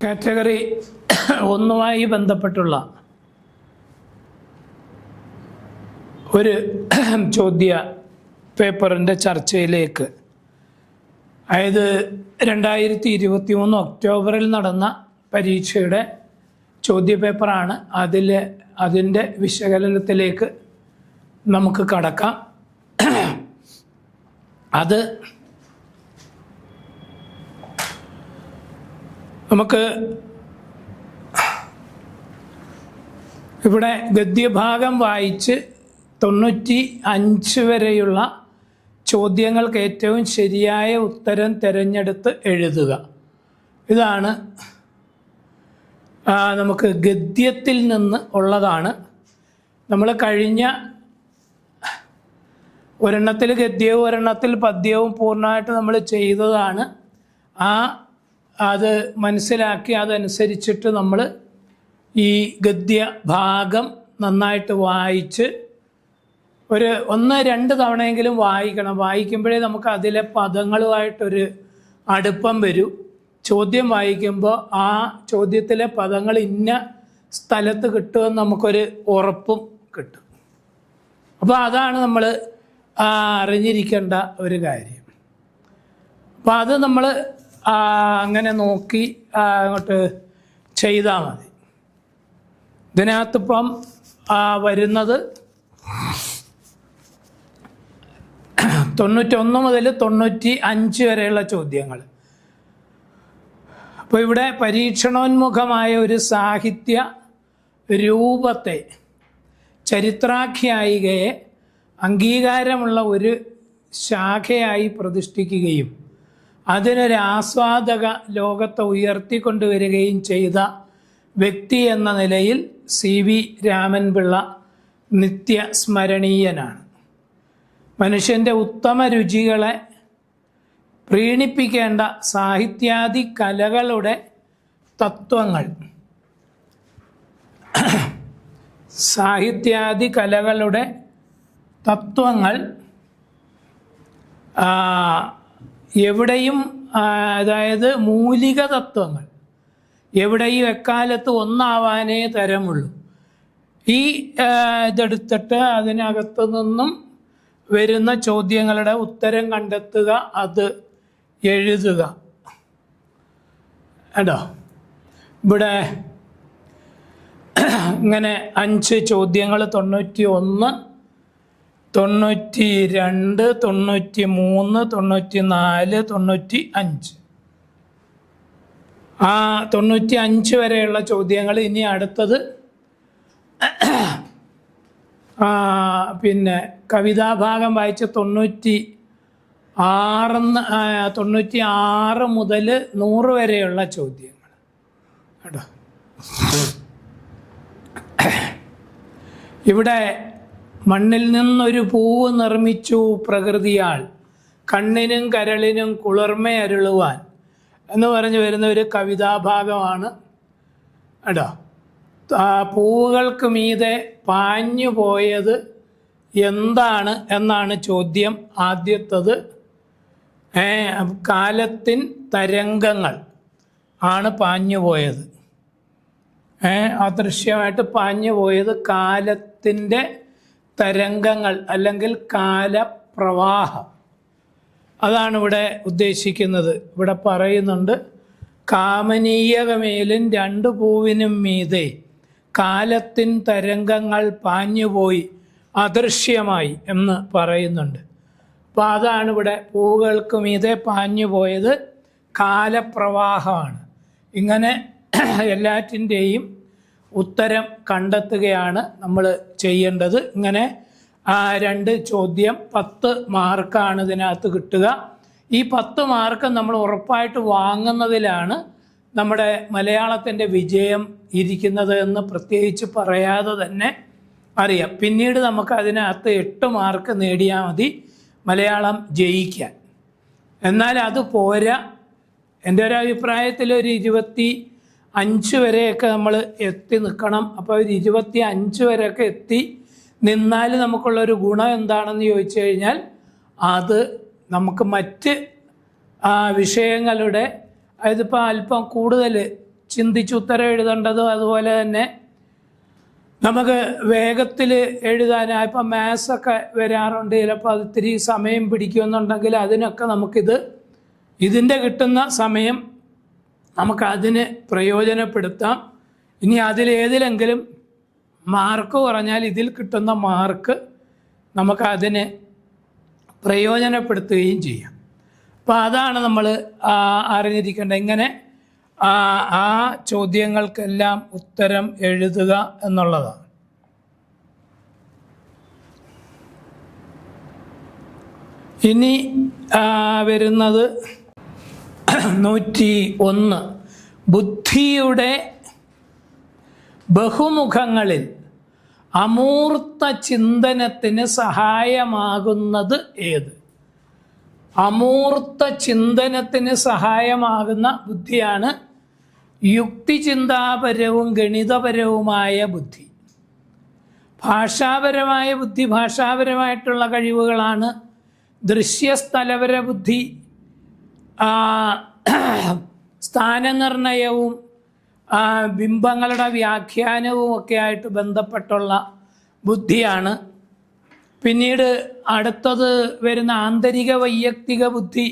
Category ഒന്നുമായി ബന്ധപ്പെട്ടുള്ള ഒരു ചോദ്യ പേപ്പറിൻ്റെ ചർച്ചയിലേക്ക്, അതായത് 2023 ഒക്ടോബറിൽ നടന്ന പരീക്ഷയുടെ ചോദ്യപേപ്പറാണ്. അതിൻ്റെ വിശകലനത്തിലേക്ക് നമുക്ക് കടക്കാം. അത് നമുക്ക് ഇവിടെ ഗദ്യഭാഗം വായിച്ച് 95 വരെയുള്ള ചോദ്യങ്ങൾക്ക് ഏറ്റവും ശരിയായ ഉത്തരം തിരഞ്ഞെടുത്ത് എഴുതുക. ഇതാണ് നമുക്ക് ഗദ്യത്തിൽ നിന്ന് ഉള്ളതാണ്. നമ്മൾ കഴിഞ്ഞ ഒരെണ്ണത്തിൽ ഗദ്യവും ഒരെണ്ണത്തിൽ പദ്യവും പൂർണ്ണമായിട്ട് നമ്മൾ ചെയ്തതാണ്. അത് മനസ്സിലാക്കി അതനുസരിച്ചിട്ട് നമ്മൾ ഈ ഗദ്യ ഭാഗം നന്നായിട്ട് വായിച്ച് ഒരു 1-2 തവണയെങ്കിലും വായിക്കണം. വായിക്കുമ്പോഴേ നമുക്ക് അതിലെ പദങ്ങളുമായിട്ടൊരു അടുപ്പം വരും. ചോദ്യം വായിക്കുമ്പോൾ ആ ചോദ്യത്തിലെ പദങ്ങൾ ഇന്ന സ്ഥലത്ത് കിട്ടുമെന്ന് നമുക്കൊരു ഉറപ്പും കിട്ടും. അപ്പോൾ അതാണ് നമ്മൾ അറിഞ്ഞിരിക്കേണ്ട ഒരു കാര്യം. അപ്പോൾ അത് നമ്മൾ അങ്ങനെ നോക്കി അങ്ങോട്ട് ചെയ്താൽ മതി. ഇതിനകത്തിപ്പം വരുന്നത് 91 മുതൽ 95 വരെയുള്ള ചോദ്യങ്ങൾ. അപ്പോൾ ഇവിടെ പരീക്ഷണോന്മുഖമായ ഒരു സാഹിത്യ രൂപത്തെ, ചരിത്രാഖ്യായികയെ അംഗീകാരമുള്ള ഒരു ശാഖയായി പ്രതിഷ്ഠിക്കുകയും അതിനൊരു ആസ്വാദക ലോകത്തെ ഉയർത്തിക്കൊണ്ടുവരികയും ചെയ്ത വ്യക്തി എന്ന നിലയിൽ CV രാമൻപിള്ള നിത്യസ്മരണീയനാണ്. മനുഷ്യൻ്റെ ഉത്തമ രുചികളെ പ്രീണിപ്പിക്കേണ്ട സാഹിത്യാദി കലകളുടെ തത്വങ്ങൾ എവിടെയും, അതായത് മൂലിക തത്വങ്ങൾ എവിടെയും എക്കാലത്ത് ഒന്നാവാനേ തരമുള്ളൂ. ഈ ഇതെടുത്തിട്ട് അതിനകത്തു നിന്നും വരുന്ന ചോദ്യങ്ങളുടെ ഉത്തരം കണ്ടെത്തുക, അത് എഴുതുക. കേട്ടോ, ഇവിടെ ഇങ്ങനെ 5 ചോദ്യങ്ങൾ 91, 92, 93, 94, 95. 95 വരെയുള്ള ചോദ്യങ്ങൾ. ഇനി അടുത്തത് പിന്നെ കവിതാഭാഗം വായിച്ച് 96 മുതൽ 100 വരെയുള്ള ചോദ്യങ്ങൾ. കേട്ടോ, ഇവിടെ മണ്ണിൽ നിന്നൊരു പൂവ് നിർമ്മിച്ചു പ്രകൃതിയാൾ, കണ്ണിനും കരളിനും കുളിർമയരുളുവാൻ എന്ന് പറഞ്ഞു വരുന്ന ഒരു കവിതാഭാഗമാണ്. കേട്ടോ, പൂവുകൾക്ക് മീതെ പാഞ്ഞു പോയത് എന്താണ് എന്നാണ് ചോദ്യം. ആദ്യത്തത് കാലത്തിൻ തരംഗങ്ങൾ ആണ് പാഞ്ഞു പോയത്. അദൃശ്യമായിട്ട് പാഞ്ഞു പോയത് കാലത്തിൻ്റെ തരംഗങ്ങൾ അല്ലെങ്കിൽ കാലപ്രവാഹം. അതാണ് ഇവിടെ ഉദ്ദേശിക്കുന്നത്. ഇവിടെ പറയുന്നുണ്ട്, കാമനീയകമേലും 2 പൂവിനും മീതെ കാലത്തിൻ തരംഗങ്ങൾ പാഞ്ഞുപോയി അദൃശ്യമായി എന്ന് പറയുന്നുണ്ട്. അപ്പോൾ അതാണ് ഇവിടെ പൂവുകൾക്ക് മീതെ പാഞ്ഞുപോയത് കാലപ്രവാഹമാണ്. ഇങ്ങനെ എല്ലാറ്റിൻ്റെയും ഉത്തരം കണ്ടെത്തുകയാണ് നമ്മൾ ചെയ്യേണ്ടത്. ഇങ്ങനെ 2 ചോദ്യം 10 മാർക്കാണ് ഇതിനകത്ത് കിട്ടുക. ഈ 10 മാർക്ക് നമ്മൾ ഉറപ്പായിട്ട് വാങ്ങുന്നതിലാണ് നമ്മുടെ മലയാളത്തിൻ്റെ വിജയം ഇരിക്കുന്നത് എന്ന് പ്രത്യേകിച്ച് പറയാതെ തന്നെ അറിയാം. പിന്നീട് നമുക്ക് അതിനകത്ത് 8 മാർക്ക് നേടിയാൽ മതി മലയാളം ജയിക്കാൻ. എന്നാൽ അത് പോരാ. എൻ്റെ ഒരു അഭിപ്രായത്തിൽ ഒരു 25 വരെയൊക്കെ നമ്മൾ എത്തി നിൽക്കണം. അപ്പോൾ ഒരു 25 വരെയൊക്കെ എത്തി നിന്നാൽ നമുക്കുള്ളൊരു ഗുണം എന്താണെന്ന് ചോദിച്ചു കഴിഞ്ഞാൽ, അത് നമുക്ക് മറ്റ് വിഷയങ്ങളുടെ അതിപ്പോൾ അല്പം കൂടുതൽ ചിന്തിച്ച് ഉത്തരം എഴുതേണ്ടതും അതുപോലെ തന്നെ നമുക്ക് വേഗത്തിൽ എഴുതാനായി ഇപ്പം മാത്സൊക്കെ വരാറുണ്ട്. ചിലപ്പോൾ അത് ഇത്തിരി സമയം പിടിക്കുമെന്നുണ്ടെങ്കിൽ അതിനൊക്കെ ഇതിൻ്റെ കിട്ടുന്ന സമയം നമുക്കതിന് പ്രയോജനപ്പെടുത്താം. ഇനി അതിലേതിലെങ്കിലും മാർക്ക് കുറഞ്ഞാൽ ഇതിൽ കിട്ടുന്ന മാർക്ക് നമുക്കതിന് പ്രയോജനപ്പെടുത്തുകയും ചെയ്യാം. അപ്പോൾ അതാണ് നമ്മൾ അറിഞ്ഞിരിക്കേണ്ടത്. ഇങ്ങനെ ആ ചോദ്യങ്ങൾക്കെല്ലാം ഉത്തരം എഴുതുക എന്നുള്ളതാണ്. ഇനി വരുന്നത് 101. ബുദ്ധിയുടെ ബഹുമുഖങ്ങളിൽ അമൂർത്ത ചിന്തനത്തിന് സഹായമാകുന്നത് ഏത്? അമൂർത്ത ചിന്തനത്തിന് സഹായമാകുന്ന ബുദ്ധിയാണ് യുക്തിചിന്താപരവും ഗണിതപരവുമായ ബുദ്ധി. ഭാഷാപരമായ ബുദ്ധി, ഭാഷാപരമായിട്ടുള്ള കഴിവുകളാണ് ദൃശ്യസ്ഥലപര ബുദ്ധി, സ്ഥാനനിർണയവും ബിംബങ്ങളുടെ വ്യാഖ്യാനവും ഒക്കെ ആയിട്ട് ബന്ധപ്പെട്ടുള്ള ബുദ്ധിയാണ്. പിന്നീട് അടുത്തത് വരുന്ന ആന്തരിക വൈയക്തിക ബുദ്ധി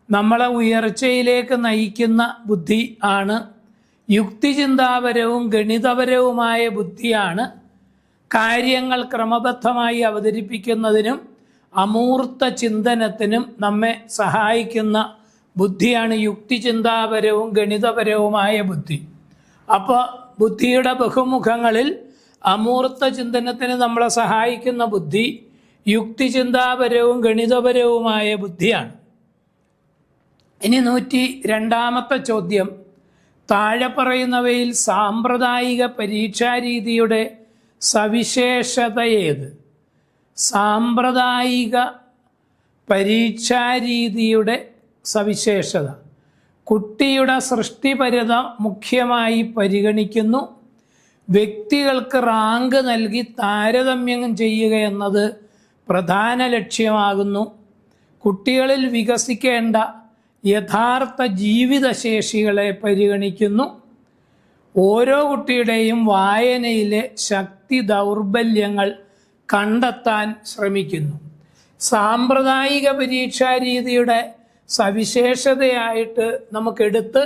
നമ്മളെ ഉയർച്ചയിലേക്ക് നയിക്കുന്ന ബുദ്ധി ആണ്. യുക്തിചിന്താപരവും ഗണിതപരവുമായ ബുദ്ധിയാണ് കാര്യങ്ങൾ ക്രമബദ്ധമായി അവതരിപ്പിക്കുന്നതിനും അമൂർത്ത ചിന്തനത്തിനും നമ്മെ സഹായിക്കുന്ന ബുദ്ധിയാണ് യുക്തിചിന്താപരവും ഗണിതപരവുമായ ബുദ്ധി. അപ്പോൾ ബുദ്ധിയുടെ ബഹുമുഖങ്ങളിൽ അമൂർത്ത ചിന്തനത്തിന് നമ്മളെ സഹായിക്കുന്ന ബുദ്ധി യുക്തിചിന്താപരവും ഗണിതപരവുമായ ബുദ്ധിയാണ്. ഇനി 102ാമത്തെ ചോദ്യം, താഴെ പറയുന്നവയിൽ സാമ്പ്രദായിക പരീക്ഷാരീതിയുടെ സവിശേഷത ഏത്? സാമ്പ്രദായിക പരീക്ഷാരീതിയുടെ സവിശേഷത: കുട്ടിയുടെ സൃഷ്ടിപരത മുഖ്യമായി പരിഗണിക്കുന്നു. വ്യക്തികൾക്ക് റാങ്ക് നൽകി താരതമ്യം ചെയ്യുക എന്നത് പ്രധാന ലക്ഷ്യമാകുന്നു. കുട്ടികളിൽ വികസിക്കേണ്ട യഥാർത്ഥ ജീവിതശേഷികളെ പരിഗണിക്കുന്നു. ഓരോ കുട്ടിയുടെയും വായനയിലെ ശക്തി ദൗർബല്യങ്ങൾ കണ്ടെത്താൻ ശ്രമിക്കുന്നു. സാമ്പ്രദായിക പരീക്ഷാരീതിയുടെ സവിശേഷതയായിട്ട് നമുക്കെടുത്ത്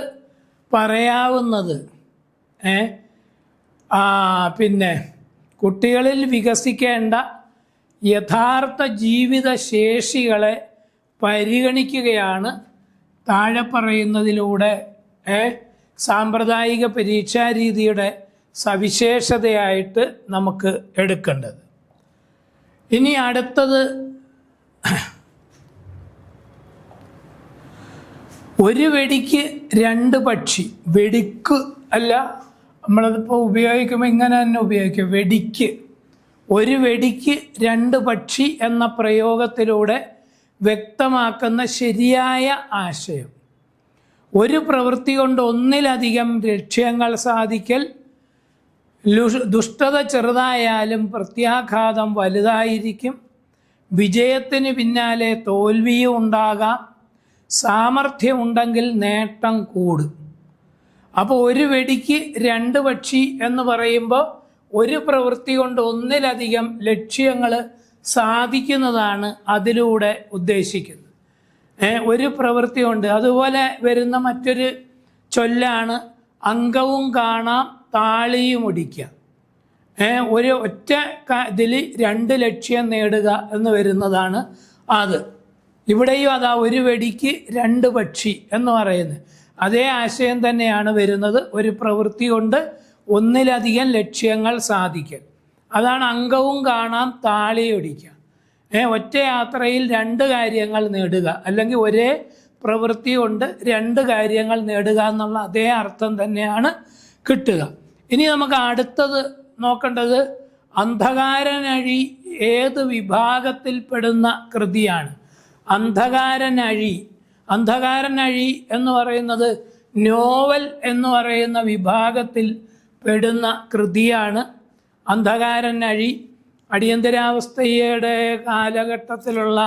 പറയാവുന്നത് പിന്നെ കുട്ടികളിൽ വികസിക്കേണ്ട യഥാർത്ഥ ജീവിതശേഷികളെ പരിഗണിക്കുകയാണ് താഴെ പറയുന്നതിലൂടെ സാമ്പ്രദായിക പരീക്ഷാരീതിയുടെ സവിശേഷതയായിട്ട് നമുക്ക് എടുക്കേണ്ടത്. ഇനി അടുത്തത്, ഒരു വെടിക്ക് രണ്ട് പക്ഷി. വെടിക്ക് അല്ല, നമ്മളതിപ്പോൾ ഉപയോഗിക്കുമ്പോൾ ഇങ്ങനെ തന്നെ ഉപയോഗിക്കും. വെടിക്ക്, ഒരു വെടിക്ക് രണ്ട് പക്ഷി എന്ന പ്രയോഗത്തിലൂടെ വ്യക്തമാക്കുന്ന ശരിയായ ആശയം: ഒരു പ്രവൃത്തി കൊണ്ട് ഒന്നിലധികം ലക്ഷ്യങ്ങൾ സാധിക്കൽ. ദുഷ്ടത ചെറുതായാലും പ്രത്യാഘാതം വലുതായിരിക്കും. വിജയത്തിന് പിന്നാലെ തോൽവിയും ഉണ്ടാകാം. സാമർഥ്യമുണ്ടെങ്കിൽ നേട്ടം കൂടും. അപ്പോൾ ഒരു വെടിക്ക് രണ്ട് പക്ഷി എന്ന് പറയുമ്പോൾ ഒരു പ്രവൃത്തി കൊണ്ട് ഒന്നിലധികം ലക്ഷ്യങ്ങൾ സാധിക്കുന്നതാണ് അതിലൂടെ ഉദ്ദേശിക്കുന്നത്. ഒരു പ്രവൃത്തി കൊണ്ട്. അതുപോലെ വരുന്ന മറ്റൊരു ചൊല്ലാണ് അങ്കവും കാണാം താളിയും ഒടിക്കുക. ഒരു ഒറ്റ ഇതിൽ രണ്ട് ലക്ഷ്യം നേടുക എന്ന് വരുന്നതാണ് അത്. ഇവിടെയും അതാ ഒരു വെടിക്ക് രണ്ട് പക്ഷി എന്ന് പറയുന്നത് അതേ ആശയം തന്നെയാണ് വരുന്നത്. ഒരു പ്രവൃത്തി കൊണ്ട് ഒന്നിലധികം ലക്ഷ്യങ്ങൾ സാധിക്കൽ, അതാണ് അങ്കവും കാണാം താളിയൊടിക്കുക. ഒറ്റ യാത്രയിൽ രണ്ട് കാര്യങ്ങൾ നേടുക, അല്ലെങ്കിൽ ഒരേ പ്രവൃത്തി കൊണ്ട് രണ്ട് കാര്യങ്ങൾ നേടുക എന്നുള്ള അതേ അർത്ഥം തന്നെയാണ് കിട്ടുക. ഇനി നമുക്ക് അടുത്തത് നോക്കേണ്ടത് അന്ധകാരനഴി ഏത് വിഭാഗത്തിൽപ്പെടുന്ന കൃതിയാണ്? അന്ധകാരനഴി എന്ന് പറയുന്നത് നോവൽ എന്ന് പറയുന്ന വിഭാഗത്തിൽ പെടുന്ന കൃതിയാണ്. അന്ധകാരനഴി അടിയന്തരാവസ്ഥയുടെ കാലഘട്ടത്തിലുള്ള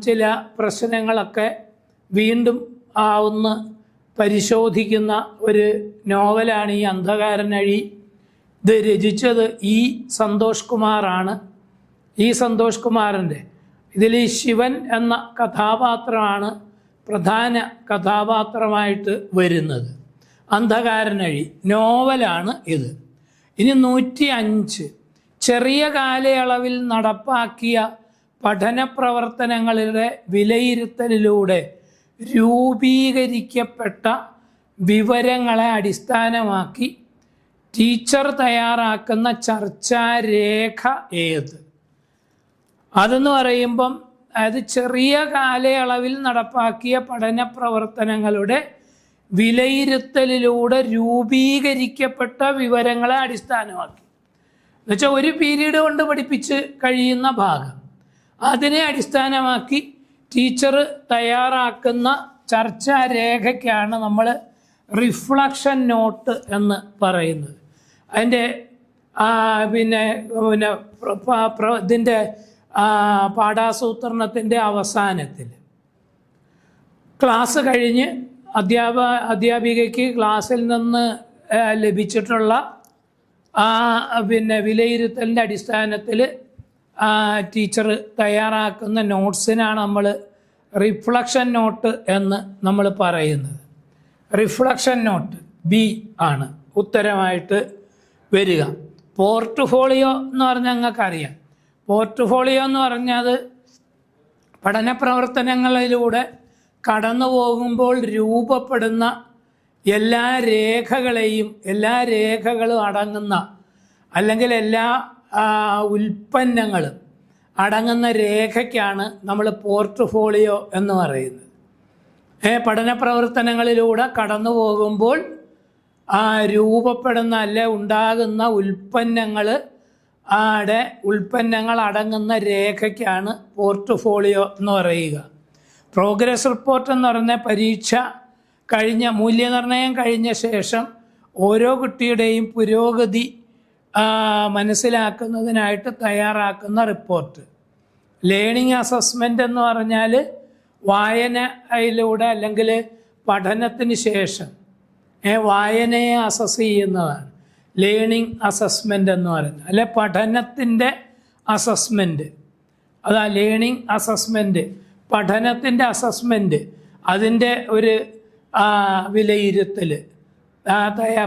ചില പ്രശ്നങ്ങളൊക്കെ വീണ്ടും ഒന്ന് പരിശോധിക്കുന്ന ഒരു നോവലാണ് ഈ അന്ധകാരനഴി. ഇത് രചിച്ചത് ഇ സന്തോഷ് കുമാറാണ്. ഈ സന്തോഷ് കുമാറിൻ്റെ ഇതിൽ ഈ ശിവൻ എന്ന കഥാപാത്രമാണ് പ്രധാന കഥാപാത്രമായിട്ട് വരുന്നത്. അന്ധകാരനഴി നോവലാണ് ഇത്. ഇനി 105 ചെറിയ കാലയളവിൽ നടപ്പാക്കിയ പഠന പ്രവർത്തനങ്ങളുടെ വിലയിരുത്തലിലൂടെ രൂപീകരിക്കപ്പെട്ട വിവരങ്ങളെ അടിസ്ഥാനമാക്കി ടീച്ചർ തയ്യാറാക്കുന്ന ചർച്ചാരേഖ ഏത്? അതെന്ന് പറയുമ്പം അത് ചെറിയ കാലയളവിൽ നടപ്പാക്കിയ പഠന പ്രവർത്തനങ്ങളുടെ വിലയിരുത്തലിലൂടെ രൂപീകരിക്കപ്പെട്ട വിവരങ്ങളെ അടിസ്ഥാനമാക്കി എന്നുവെച്ചാൽ ഒരു പീരീഡ് കൊണ്ട് പഠിപ്പിച്ച് കഴിയുന്ന ഭാഗം അതിനെ അടിസ്ഥാനമാക്കി ടീച്ചർ തയ്യാറാക്കുന്ന ചർച്ചാരേഖയ്ക്കാണ് നമ്മൾ റിഫ്ലക്ഷൻ നോട്ട് എന്ന് പറയുന്നത്. അതിൻ്റെ ഇതിൻ്റെ പാഠാസൂത്രണത്തിൻ്റെ അവസാനത്തിൽ ക്ലാസ് കഴിഞ്ഞ് അധ്യാപികയ്ക്ക് ക്ലാസ്സിൽ നിന്ന് ലഭിച്ചിട്ടുള്ള വിലയിരുത്തലിൻ്റെ അടിസ്ഥാനത്തിൽ ടീച്ചർ തയ്യാറാക്കുന്ന നോട്ട്സിനാണ് നമ്മൾ റിഫ്ലക്ഷൻ നോട്ട് എന്ന് നമ്മൾ പറയുന്നത്. റിഫ്ലക്ഷൻ നോട്ട് ബി ആണ് ഉത്തരമായിട്ട് വരിക. പോർട്ട്ഫോളിയോ എന്ന് പറഞ്ഞാൽ നിങ്ങൾക്കറിയാം. പോർട്ട്ഫോളിയോ എന്ന് പറഞ്ഞാൽ പഠന പ്രവർത്തനങ്ങളിലൂടെ കടന്നു പോകുമ്പോൾ രൂപപ്പെടുന്ന എല്ലാ രേഖകളും അടങ്ങുന്ന അല്ലെങ്കിൽ എല്ലാ ഉൽപ്പന്നങ്ങളും അടങ്ങുന്ന രേഖയ്ക്കാണ് നമ്മൾ പോർട്ട്ഫോളിയോ എന്ന് പറയുന്നത്. പഠന പ്രവർത്തനങ്ങളിലൂടെ കടന്നു പോകുമ്പോൾ രൂപപ്പെടുന്ന അല്ലെ ഉണ്ടാകുന്ന ഉൽപ്പന്നങ്ങൾ അടങ്ങുന്ന രേഖയ്ക്കാണ് പോർട്ട്ഫോളിയോ എന്ന് പറയുക. പ്രോഗ്രസ് റിപ്പോർട്ട് എന്ന് പറഞ്ഞ പരീക്ഷ കഴിഞ്ഞ മൂല്യനിർണ്ണയം കഴിഞ്ഞ ശേഷം ഓരോ കുട്ടിയുടെയും പുരോഗതി മനസ്സിലാക്കുന്നതിനായിട്ട് തയ്യാറാക്കുന്ന റിപ്പോർട്ട്. ലേണിംഗ് അസസ്മെൻ്റ് എന്ന് പറഞ്ഞാൽ വായനയിലൂടെ അല്ലെങ്കിൽ പഠനത്തിന് ശേഷം വായനയെ അസസ് ചെയ്യുന്നതാണ് ലേണിംഗ് അസസ്മെൻ്റ് എന്ന് പറയുന്നത്. അല്ലെ പഠനത്തിൻ്റെ അസസ്മെൻറ്റ്, അതാ ലേണിംഗ് അസസ്മെൻറ്റ്, പഠനത്തിൻ്റെ അസസ്മെൻറ്റ്, അതിൻ്റെ ഒരു വിലയിരുത്തൽ,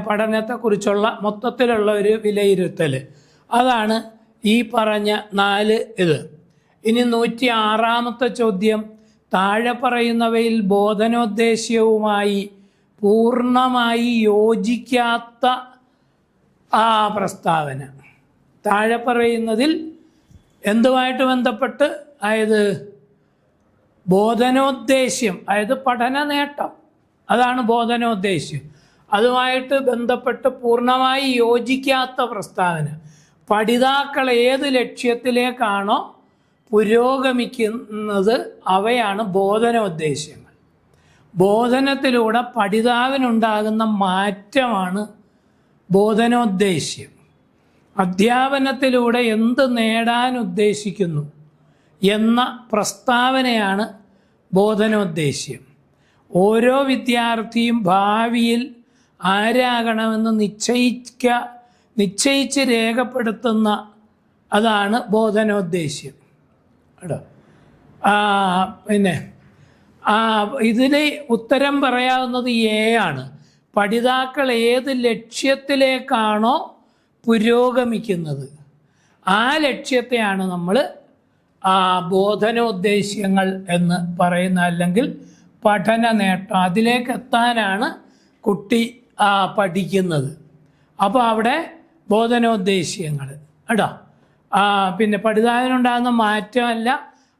പഠനത്തെക്കുറിച്ചുള്ള മൊത്തത്തിലുള്ള ഒരു വിലയിരുത്തൽ, അതാണ് ഈ പറഞ്ഞ 4 ഇത്. ഇനി 106-ാമത്തെ ചോദ്യം, താഴെ പറയുന്നവയിൽ ബോധനോദ്ദേശ്യവുമായി പൂർണ്ണമായി യോജിക്കാത്ത പ്രസ്താവന. താഴെ പറയുന്നതിൽ എന്തുമായിട്ട് ബന്ധപ്പെട്ട്, അതായത് ബോധനോദ്ദേശ്യം, അതായത് പഠന നേട്ടം, അതാണ് ബോധനോദ്ദേശ്യം, അതുമായിട്ട് ബന്ധപ്പെട്ട് പൂർണ്ണമായി യോജിക്കാത്ത പ്രസ്താവന. പഠിതാക്കൾ ഏത് ലക്ഷ്യത്തിലേക്കാണോ പുരോഗമിക്കുന്നത് അവയാണ് ബോധനോദ്ദേശ്യങ്ങൾ. ബോധനത്തിലൂടെ പഠിതാവിനുണ്ടാകുന്ന മാറ്റമാണ് ബോധനോദ്ദേശ്യം. അധ്യാപനത്തിലൂടെ എന്ത് നേടാൻ ഉദ്ദേശിക്കുന്നു എന്ന പ്രസ്താവനയാണ് ബോധനോദ്ദേശ്യം. ഓരോ വിദ്യാർത്ഥിയും ഭാവിയിൽ ആരാകണമെന്ന് നിശ്ചയിച്ച് രേഖപ്പെടുത്തുന്ന അതാണ് ബോധനോദ്ദേശ്യം കേട്ടോ. പിന്നെ ഇതിന് ഉത്തരം പറയാവുന്നത് എ ആണ്. പഠിതാക്കൾ ഏത് ലക്ഷ്യത്തിലേക്കാണോ പുരോഗമിക്കുന്നത് ആ ലക്ഷ്യത്തെയാണ് നമ്മൾ ബോധനോദ്ദേശ്യങ്ങൾ എന്ന് പറയുന്ന, അല്ലെങ്കിൽ പഠന നേട്ടം, അതിലേക്ക് എത്താനാണ് കുട്ടി പഠിക്കുന്നത്. അപ്പോൾ അവിടെ ബോധനോദ്ദേശ്യങ്ങൾ കേട്ടോ. പിന്നെ പഠിതാവിനുണ്ടാകുന്ന മാറ്റമല്ല,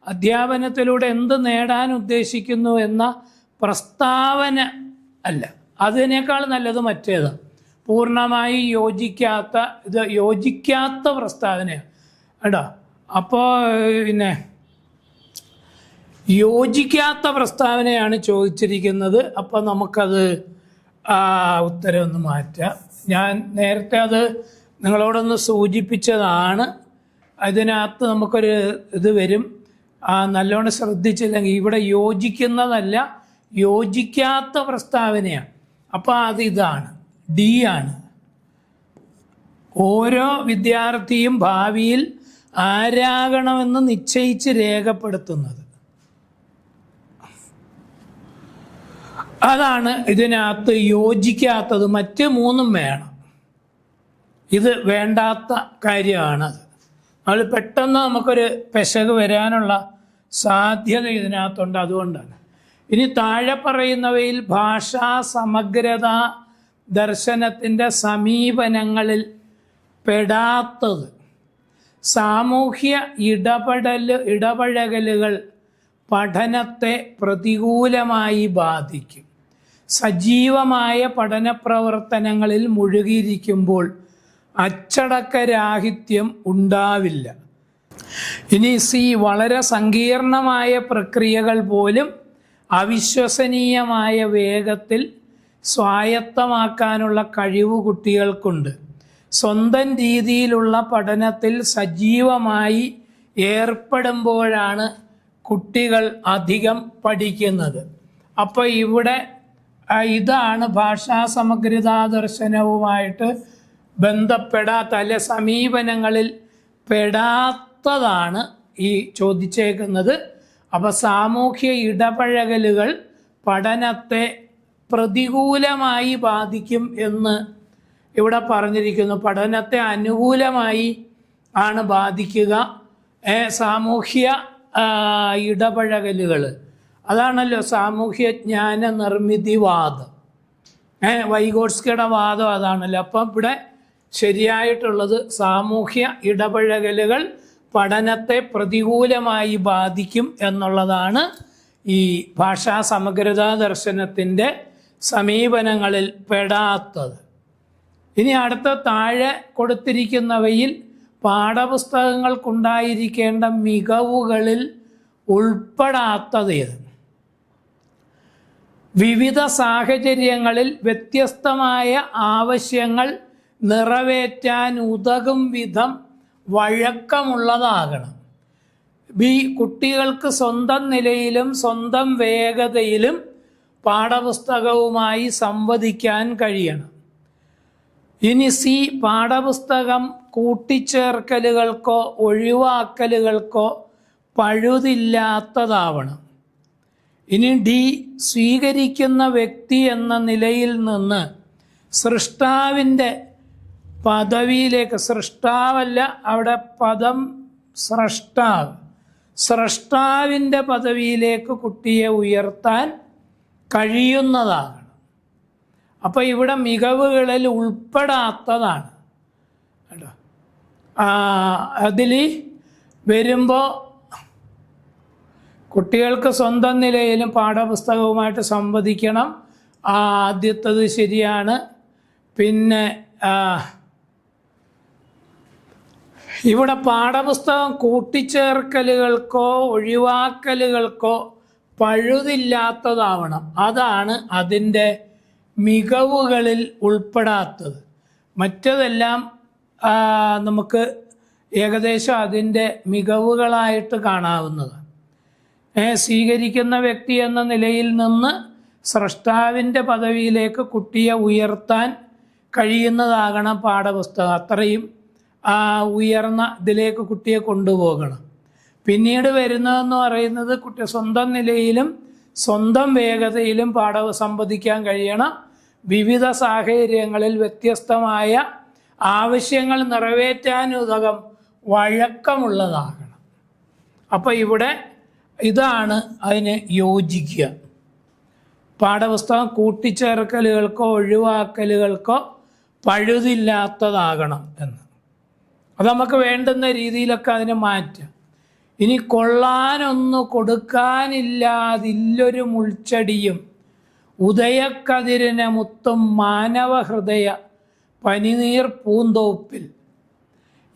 അധ്യാപനത്തിലൂടെ എന്ത് നേടാൻ ഉദ്ദേശിക്കുന്നു എന്ന പ്രസ്താവന അല്ല, അതിനേക്കാൾ നല്ലത് മറ്റേതാണ്. പൂർണ്ണമായി യോജിക്കാത്ത പ്രസ്താവനയാണ് കേട്ടോ. അപ്പോൾ പിന്നെ യോജിക്കാത്ത പ്രസ്താവനയാണ് ചോദിച്ചിരിക്കുന്നത്. അപ്പോൾ നമുക്കത് ഉത്തരം ഒന്ന് മാറ്റാം. ഞാൻ നേരത്തെ അത് നിങ്ങളോടൊന്ന് സൂചിപ്പിച്ചതാണ്. അതിനകത്ത് നമുക്കൊരു ഇത് വരും, നല്ലോണം ശ്രദ്ധിച്ചില്ലെങ്കിൽ ഇവിടെ യോജിക്കുന്നതല്ല, യോജിക്കാത്ത പ്രസ്താവനയാണ്. അപ്പോൾ ഇതാണ് ഡി ആണ്. ഓരോ വിദ്യാർത്ഥിയും ഭാവിയിൽ ആരാകണമെന്ന് നിശ്ചയിച്ച് രേഖപ്പെടുത്തുന്നത്. അതാണ് ഇതിനകത്ത് യോജിക്കാത്തത്. മറ്റ് മൂന്നും വേണം. ഇത് വേണ്ടാത്ത കാര്യമാണത്. അത് പെട്ടെന്ന് നമുക്കൊരു പെശക് വരാനുള്ള സാധ്യത ഇതിനകത്തുണ്ട്. അതുകൊണ്ടാണ്. ഇനി താഴെ പറയുന്നവയിൽ ഭാഷാ സമഗ്രത ദർശനത്തിൻ്റെ സമീപനങ്ങളിൽ പെടാത്തത്. സാമൂഹ്യ ഇടപഴകലുകൾ പഠനത്തെ പ്രതികൂലമായി ബാധിക്കും. സജീവമായ പഠന പ്രവർത്തനങ്ങളിൽ മുഴുകിയിരിക്കുമ്പോൾ അച്ചടക്കരാഹിത്യം ഉണ്ടാവില്ല. ഇനി സി, വളരെ സങ്കീർണമായ പ്രക്രിയകൾ പോലും അവിശ്വസനീയമായ വേഗത്തിൽ സ്വായത്തമാക്കാനുള്ള കഴിവ് കുട്ടികൾക്കുണ്ട്. സ്വന്തം രീതിയിലുള്ള പഠനത്തിൽ സജീവമായി ഏർപ്പെടുമ്പോഴാണ് കുട്ടികൾ അധികം പഠിക്കുന്നത്. അപ്പോൾ ഇവിടെ ഇതാണ് ഭാഷാ സമഗ്രതാ ദർശനവുമായിട്ട് ബന്ധപ്പെടാത്ത അല്ലെ സമീപനങ്ങളിൽ പെടാത്തതാണ് ഈ ചോദിച്ചേക്കുന്നത്. അപ്പോൾ സാമൂഹ്യ ഇടപഴകലുകൾ പഠനത്തെ പ്രതികൂലമായി ബാധിക്കും എന്ന് ഇവിടെ പറഞ്ഞിരിക്കുന്നു. പഠനത്തെ അനുകൂലമായി ആണ് ബാധിക്കുക സാമൂഹ്യ ഇടപഴകലുകൾ. അതാണല്ലോ സാമൂഹ്യ ജ്ഞാന നിർമ്മിതിവാദം. വൈഗോട്സ്കിയുടെ വാദം അതാണല്ലോ. അപ്പം ഇവിടെ ശരിയായിട്ടുള്ളത് സാമൂഹ്യ ഇടപഴകലുകൾ പഠനത്തെ പ്രതികൂലമായി ബാധിക്കും എന്നുള്ളതാണ് ഈ ഭാഷാ സമഗ്രതാ ദർശനത്തിൻ്റെ സമീപനങ്ങളിൽ പെടാത്തത്. ഇനി അടുത്ത താഴെ കൊടുത്തിരിക്കുന്നവയിൽ പാഠപുസ്തകങ്ങൾക്കുണ്ടായിരിക്കേണ്ട മികവുകളിൽ ഉൾപ്പെടാത്തതേത്? വിവിധ സാഹചര്യങ്ങളിൽ വ്യത്യസ്തമായ ആവശ്യങ്ങൾ നിറവേറ്റാൻ ഉതകും വിധം വഴക്കമുള്ളതാകണം. ബി, കുട്ടികൾക്ക് സ്വന്തം നിലയിലും സ്വന്തം വേഗതയിലും പാഠപുസ്തകവുമായി സംവദിക്കാൻ കഴിയണം. ഇനി സി, പാഠപുസ്തകം കൂട്ടിച്ചേർക്കലുകൾക്കോ ഒഴിവാക്കലുകൾക്കോ പഴുതില്ലാത്തതാവണം. ഇനി ഡി, സ്വീകരിക്കുന്ന വ്യക്തി എന്ന നിലയിൽ നിന്ന് സൃഷ്ടാവിൻ്റെ പദവിയിലേക്ക്, സൃഷ്ടാവല്ല അവിടെ പദം സ്രഷ്ടാവ്, സ്രഷ്ടാവിൻ്റെ പദവിയിലേക്ക് കുട്ടിയെ ഉയർത്താൻ കഴിയുന്നതാകണം. അപ്പോൾ ഇവിടെ മികവുകളിൽ ഉൾപ്പെടാത്തതാണ് കേട്ടോ. അതിൽ വരുമ്പോൾ കുട്ടികൾക്ക് സ്വന്തം നിലയിലും പാഠപുസ്തകവുമായിട്ട് സംവദിക്കണം. ആദ്യത്തത് ശരിയാണ്. പിന്നെ ഇവിടെ പാഠപുസ്തകം കൂട്ടിച്ചേർക്കലുകൾക്കോ ഒഴിവാക്കലുകൾക്കോ പഴുതില്ലാത്തതാവണം. അതാണ് അതിൻ്റെ മികവുകളിൽ ഉൾപ്പെടാത്തത്. മറ്റതെല്ലാം നമുക്ക് ഏകദേശം അതിൻ്റെ മികവുകളായിട്ട് കാണാവുന്നതാണ്. സ്വീകരിക്കുന്ന വ്യക്തി എന്ന നിലയിൽ നിന്ന് സ്രഷ്ടാവിൻ്റെ പദവിയിലേക്ക് കുട്ടിയെ ഉയർത്താൻ കഴിയുന്നതാകണം പാഠപുസ്തകം. അത്രയും ഉയർന്ന ഇതിലേക്ക് കുട്ടിയെ കൊണ്ടുപോകണം. പിന്നീട് വരുന്നതെന്ന് പറയുന്നത് കുട്ടി സ്വന്തം നിലയിലും സ്വന്തം വേഗതയിലും സംവദിക്കാൻ കഴിയണം. വിവിധ സാഹചര്യങ്ങളിൽ വ്യത്യസ്തമായ ആവശ്യങ്ങൾ നിറവേറ്റാനുതകം വഴക്കമുള്ളതാകണം. അപ്പോൾ ഇവിടെ ഇതാണ് അതിന് യോജിക്കുക. പാഠപുസ്തകം കൂട്ടിച്ചേർക്കലുകൾക്കോ ഒഴിവാക്കലുകൾക്കോ പഴുതില്ലാത്തതാകണം എന്ന്. അത് നമുക്ക് വേണ്ടുന്ന രീതിയിലൊക്കെ അതിനെ മാറ്റാം. ഇനി കൊള്ളാനൊന്നു കൊടുക്കാനില്ലാതില്ലൊരു മുൾച്ചെടിയും ഉദയക്കതിരിനെ മുത്തും മാനവഹൃദയ പനിനീർ പൂന്തോപ്പിൽ.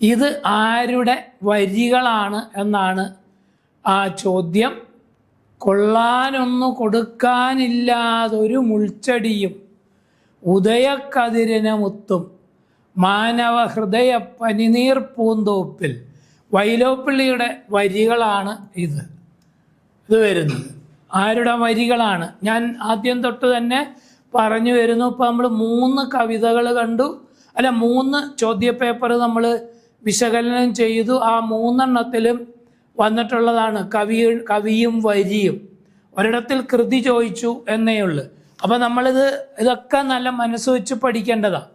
ഇത് ആരുടെ വരികളാണ് എന്നാണ് ആ ചോദ്യം. കൊള്ളാനൊന്നു കൊടുക്കാനില്ലാതൊരു മുൾച്ചെടിയും ഉദയക്കതിരിനെ മുത്തും മാനവഹൃദയ പനിനീർ പൂന്തോപ്പിൽ. വൈലോപ്പിള്ളിയുടെ വരികളാണ് ഇത് വരുന്നത്. ആരുടെ വരികളാണ്? ഞാൻ ആദ്യം തൊട്ട് തന്നെ പറഞ്ഞു വരുന്നു. ഇപ്പം നമ്മൾ 3 കവിതകൾ കണ്ടു, 3 ചോദ്യപേപ്പർ നമ്മൾ വിശകലനം ചെയ്തു. ആ 3 എണ്ണത്തിലും വന്നിട്ടുള്ളതാണ് കവിയും വരിയും. ഒരിടത്തിൽ കൃതി ചോദിച്ചു എന്നേ ഉള്ളൂ. അപ്പം ഇതൊക്കെ നല്ല മനസ്സ് വെച്ച് പഠിക്കേണ്ടതാണ്.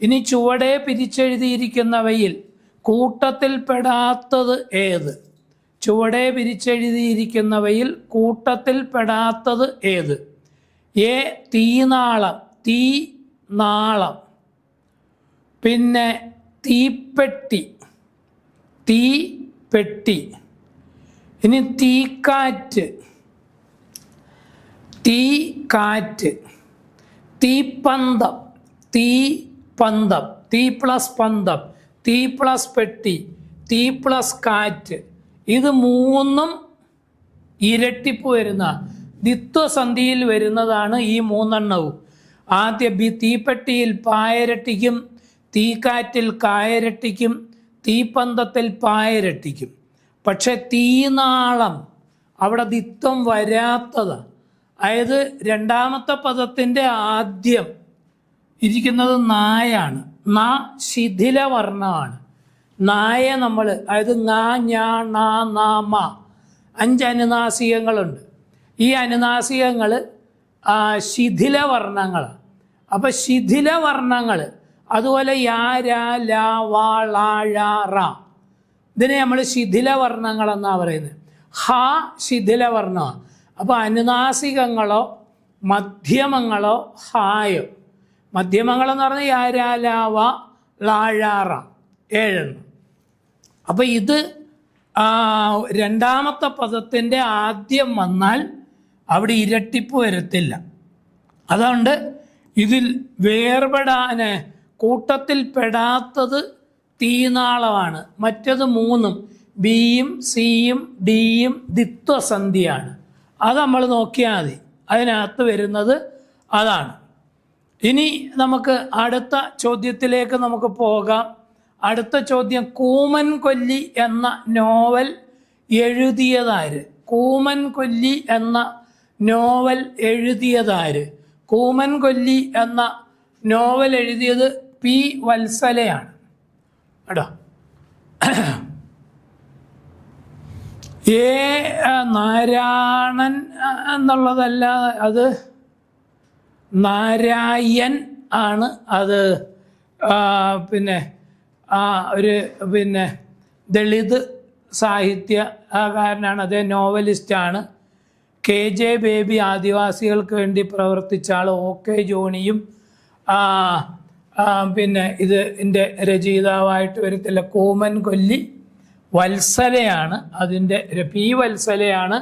ഇനി ചുവടെ പിരിച്ചെഴുതിയിരിക്കുന്നവയിൽ കൂട്ടത്തിൽ പെടാത്തത് ഏത്? ചുവടെ പിരിച്ചെഴുതിയിരിക്കുന്നവയിൽ കൂട്ടത്തിൽ പെടാത്തത് ഏത്? എ തീനാളം, തീ നാളം. പിന്നെ തീപ്പെട്ടി, തീപ്പെട്ടി. ഇനി തീക്കാറ്റ്, തീക്കാറ്റ്. തീപ്പന്തം, തീപ്പന്തം. തീ പ്ലസ് പന്തം, തീ പ്ലസ് പെട്ടി, തീ പ്ലസ് കാറ്റ്. ഇത് 3ഉം ഇരട്ടിപ്പ് വരുന്ന ദ്വിത്വസന്ധിയിൽ വരുന്നതാണ് ഈ 3 എണ്ണവും. ആദ്യ തീപ്പെട്ടിയിൽ പായരട്ടിക്കും, തീക്കാറ്റിൽ കായരട്ടിക്കും, തീപ്പന്തത്തിൽ പായരട്ടിക്കും. പക്ഷെ തീനാളം അവിടെ ദ്വിത്വം വരാത്തതാണ്. അതായത് രണ്ടാമത്തെ പദത്തിൻ്റെ ആദ്യം ഇരിക്കുന്നത് നായാണ്. നാ ശിഥില വർണ്ണമാണ്. നായ നമ്മൾ, അതായത് നാ, ഞാ, നാ, നാ, മ 5 അനുനാസികങ്ങളുണ്ട്. ഈ അനുനാസികങ്ങൾ ശിഥില വർണ്ണങ്ങളാണ്. അപ്പം ശിഥില വർണ്ണങ്ങൾ, അതുപോലെ യാ, രാ, ലാ, വാ, ള, ഴ, റ, ഇതിനെ നമ്മൾ ശിഥില വർണ്ണങ്ങളെന്നാണ് പറയുന്നത്. ഹ ശിഥില വർണ്ണമാണ്. അപ്പോൾ അനുനാസികങ്ങളോ മധ്യമങ്ങളോ ഹായോ. മധ്യമങ്ങളെന്ന് പറഞ്ഞാൽ യാ, രാ, ലാ, വാ, ള, ഴ, റ 7. അപ്പോൾ ഇത് രണ്ടാമത്തെ പദത്തിൻ്റെ ആദ്യം വന്നാൽ അവിടെ ഇരട്ടിപ്പ് വരത്തില്ല. അതുകൊണ്ട് ഇതിൽ വേർപെടാൻ കൂട്ടത്തിൽ പെടാത്തത് തീനാളമാണ്. മറ്റത് 3ഉം ബിയും സിയും ഡിയും ദ്വിത്വസന്ധിയാണ്. അത് നമ്മൾ നോക്കിയാൽ മതി, അതിനകത്ത് വരുന്നത് അതാണ്. ഇനി നമുക്ക് അടുത്ത ചോദ്യത്തിലേക്ക് നമുക്ക് പോകാം. അടുത്ത ചോദ്യം, കൂമൻ കൊല്ലി എന്ന നോവൽ എഴുതിയതാര്? കൂമൻ കൊല്ലി എന്ന നോവൽ എഴുതിയതാര്? കൂമൻ കൊല്ലി എന്ന നോവൽ എഴുതിയത് പി വത്സലയാണ് കേട്ടോ. നാരായണൻ എന്നുള്ളതല്ല, അത് നാരായൺ ആണ്. അത് ഒരു ദളിത് സാഹിത്യകാരനാണ്, അതേ നോവലിസ്റ്റാണ്. KJ ബേബി ആദിവാസികൾക്ക് വേണ്ടി പ്രവർത്തിച്ച ആൾ. OK ജോണിയും ഇതിൻ്റെ രചയിതാവായിട്ട് വരത്തില്ല. കൂമൻ കൊല്ലി വത്സലയാണ് അതിൻ്റെ, പി വത്സലയാണ്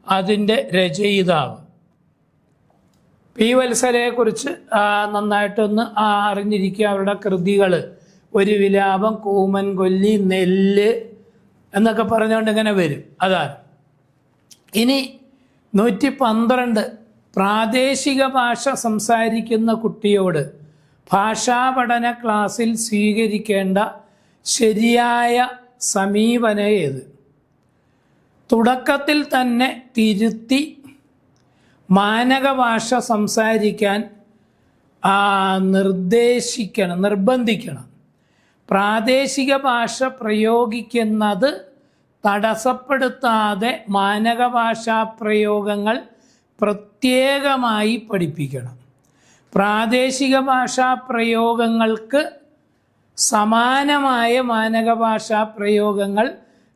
അതിൻ്റെ രചയിതാവ്. പി വത്സലയെക്കുറിച്ച് നന്നായിട്ടൊന്ന് അറിഞ്ഞിരിക്കുക. അവരുടെ കൃതികൾ ഒരു വിലാപം, കൂമൻ കൊല്ലി, നെല്ല് എന്നൊക്കെ പറഞ്ഞുകൊണ്ട് ഇങ്ങനെ വരും. അതാണ്. ഇനി 112 പ്രാദേശിക ഭാഷ സംസാരിക്കുന്ന കുട്ടിയോട് ഭാഷാപഠന ക്ലാസ്സിൽ സ്വീകരിക്കേണ്ട ശരിയായ സമീപനം ഏത്? തുടക്കത്തിൽ തന്നെ തിരുത്തി മാനക ഭാഷ സംസാരിക്കാൻ നിർബന്ധിക്കണം. പ്രാദേശിക ഭാഷ പ്രയോഗിക്കുന്നത് തടസ്സപ്പെടുത്താതെ മാനക ഭാഷാ പ്രയോഗങ്ങൾ പ്രത്യേകമായി പഠിപ്പിക്കണം. പ്രാദേശിക ഭാഷാ പ്രയോഗങ്ങൾക്ക് സമാനമായ മാനക ഭാഷാ പ്രയോഗങ്ങൾ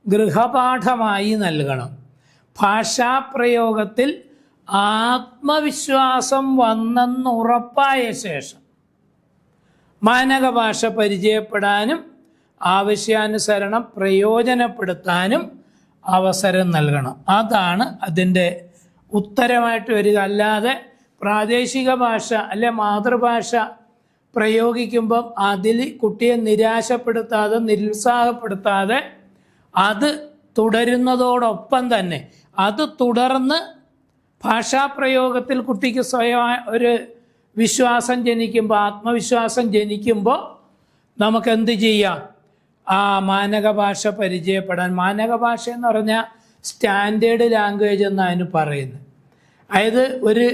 ഗൃഹപാഠമായി നൽകണം. ഭാഷാപ്രയോഗത്തിൽ ആത്മവിശ്വാസം വന്നെന്നുറപ്പായ ശേഷം മാനക ഭാഷ പരിചയപ്പെടാനും ആവശ്യാനുസരണം പ്രയോജനപ്പെടുത്താനും അവസരം നൽകണം. അതാണ് അതിൻ്റെ ഉത്തരമായിട്ട് വരിക. അല്ലാതെ പ്രാദേശിക ഭാഷ അല്ലെ മാതൃഭാഷ പ്രയോഗിക്കുമ്പം അതിൽ കുട്ടിയെ നിരാശപ്പെടുത്താതെ നിരുത്സാഹപ്പെടുത്താതെ അത് തുടരുന്നതോടൊപ്പം തന്നെ അത് തുടർന്ന് ഭാഷാപ്രയോഗത്തിൽ കുട്ടിക്ക് സ്വയം ഒരു വിശ്വാസം ജനിക്കുമ്പോൾ, ആത്മവിശ്വാസം ജനിക്കുമ്പോൾ നമുക്ക് എന്ത് ചെയ്യാം? ആ മാനക ഭാഷ പരിചയപ്പെടാൻ. മാനക ഭാഷ എന്ന് പറഞ്ഞാൽ സ്റ്റാൻഡേർഡ് ലാംഗ്വേജ് എന്നാണ് പറയുന്നത്. അതായത് ഒരു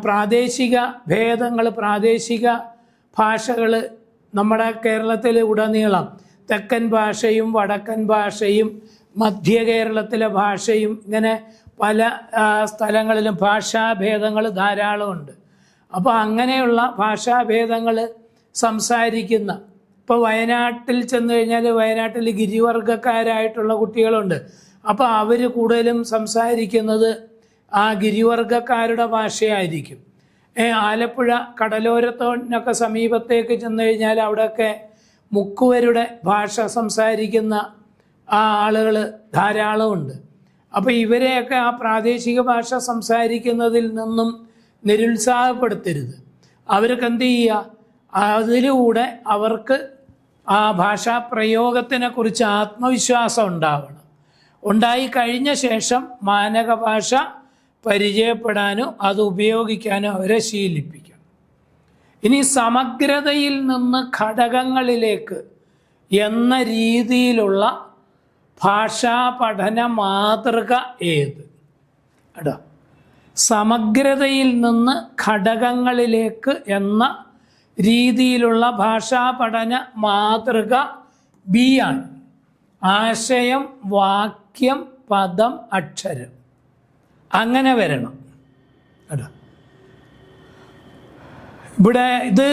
പ്രാദേശിക ഭേദങ്ങൾ, പ്രാദേശിക ഭാഷകൾ നമ്മുടെ കേരളത്തിൽ ഉടനീളം തെക്കൻ ഭാഷയും വടക്കൻ ഭാഷയും മധ്യ കേരളത്തിലെ ഭാഷയും ഇങ്ങനെ പല സ്ഥലങ്ങളിലും ഭാഷാഭേദങ്ങൾ ധാരാളമുണ്ട്. അപ്പോൾ അങ്ങനെയുള്ള ഭാഷാഭേദങ്ങൾ സംസാരിക്കുന്ന, ഇപ്പോൾ വയനാട്ടിൽ ചെന്ന് കഴിഞ്ഞാൽ വയനാട്ടിൽ ഗിരിവർഗക്കാരായിട്ടുള്ള കുട്ടികളുണ്ട്. അപ്പോൾ അവർ കൂടുതലും സംസാരിക്കുന്നത് ആ ഗിരിവർഗക്കാരുടെ ഭാഷയായിരിക്കും. ആലപ്പുഴ കടലോരത്തോനൊക്കെ സമീപത്തേക്ക് ചെന്ന് കഴിഞ്ഞാൽ അവിടെയൊക്കെ മുക്കുവരുടെ ഭാഷ സംസാരിക്കുന്ന ആളുകൾ ധാരാളമുണ്ട്. അപ്പോൾ ഇവരെയൊക്കെ ആ പ്രാദേശിക ഭാഷ സംസാരിക്കുന്നതിൽ നിന്നും നിരുത്സാഹപ്പെടുത്തരുത്. അവർക്ക് എന്ത് ചെയ്യുക, അതിലൂടെ അവർക്ക് ആ ഭാഷാ പ്രയോഗത്തിനെ കുറിച്ച് ആത്മവിശ്വാസം ഉണ്ടാവണം. ഉണ്ടായി കഴിഞ്ഞ ശേഷം മാനക ഭാഷ പരിചയപ്പെടാനോ അത് ഉപയോഗിക്കാനോ അവരെ ശീലിപ്പിക്കണം. ഇനി സമഗ്രതയിൽ നിന്ന് ഘടകങ്ങളിലേക്ക് എന്ന രീതിയിലുള്ള ഭാഷാ പഠന മാതൃക ഏത്? കേട്ടോ, സമഗ്രതയിൽ നിന്ന് ഘടകങ്ങളിലേക്ക് എന്ന രീതിയിലുള്ള ഭാഷാ പഠന മാതൃക ബി ആണ്. ആശയം, വാക്യം, പദം, അക്ഷരം, അങ്ങനെ വരണം. കേട്ടോ, ഇവിടെ ഇത്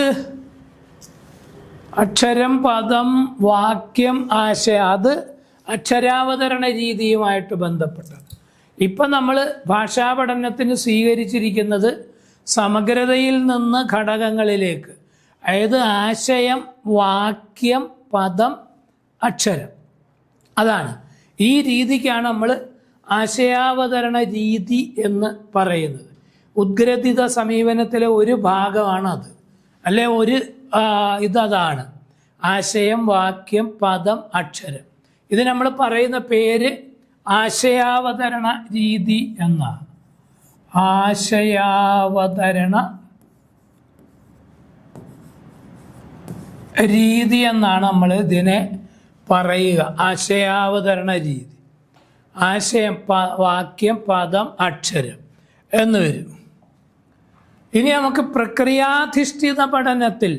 അക്ഷരം, പദം, വാക്യം, ആശയം, അത് അക്ഷരാവതരണ രീതിയുമായിട്ട് ബന്ധപ്പെട്ടത്. ഇപ്പം നമ്മൾ ഭാഷാ പഠനത്തിന് സ്വീകരിച്ചിരിക്കുന്നത് സമഗ്രതയിൽ നിന്ന് ഘടകങ്ങളിലേക്ക്, അതായത് ആശയം, വാക്യം, പദം, അക്ഷരം, അതാണ്. ഈ രീതിക്കാണ് നമ്മൾ ആശയാവതരണ രീതി എന്ന് പറയുന്നത്. ഉദ്ഗ്രഥിത സമീപനത്തിലെ ഒരു ഭാഗമാണത്, അല്ലെ ഒരു ഇതാണ് ആശയം, വാക്യം, പദം, അക്ഷരം. ഇത് നമ്മൾ പറയുന്ന പേര് ആശയാവതരണ രീതി എന്നാണ്. ആശയാവതരണ രീതി എന്നാണ് നമ്മൾ ഇതിനെ പറയുക. ആശയാവതരണ രീതി, ആശയം, വാക്യം, പദം, അക്ഷരം എന്ന് വരും. ഇനി നമുക്ക് പ്രക്രിയാധിഷ്ഠിത പഠനത്തിൽ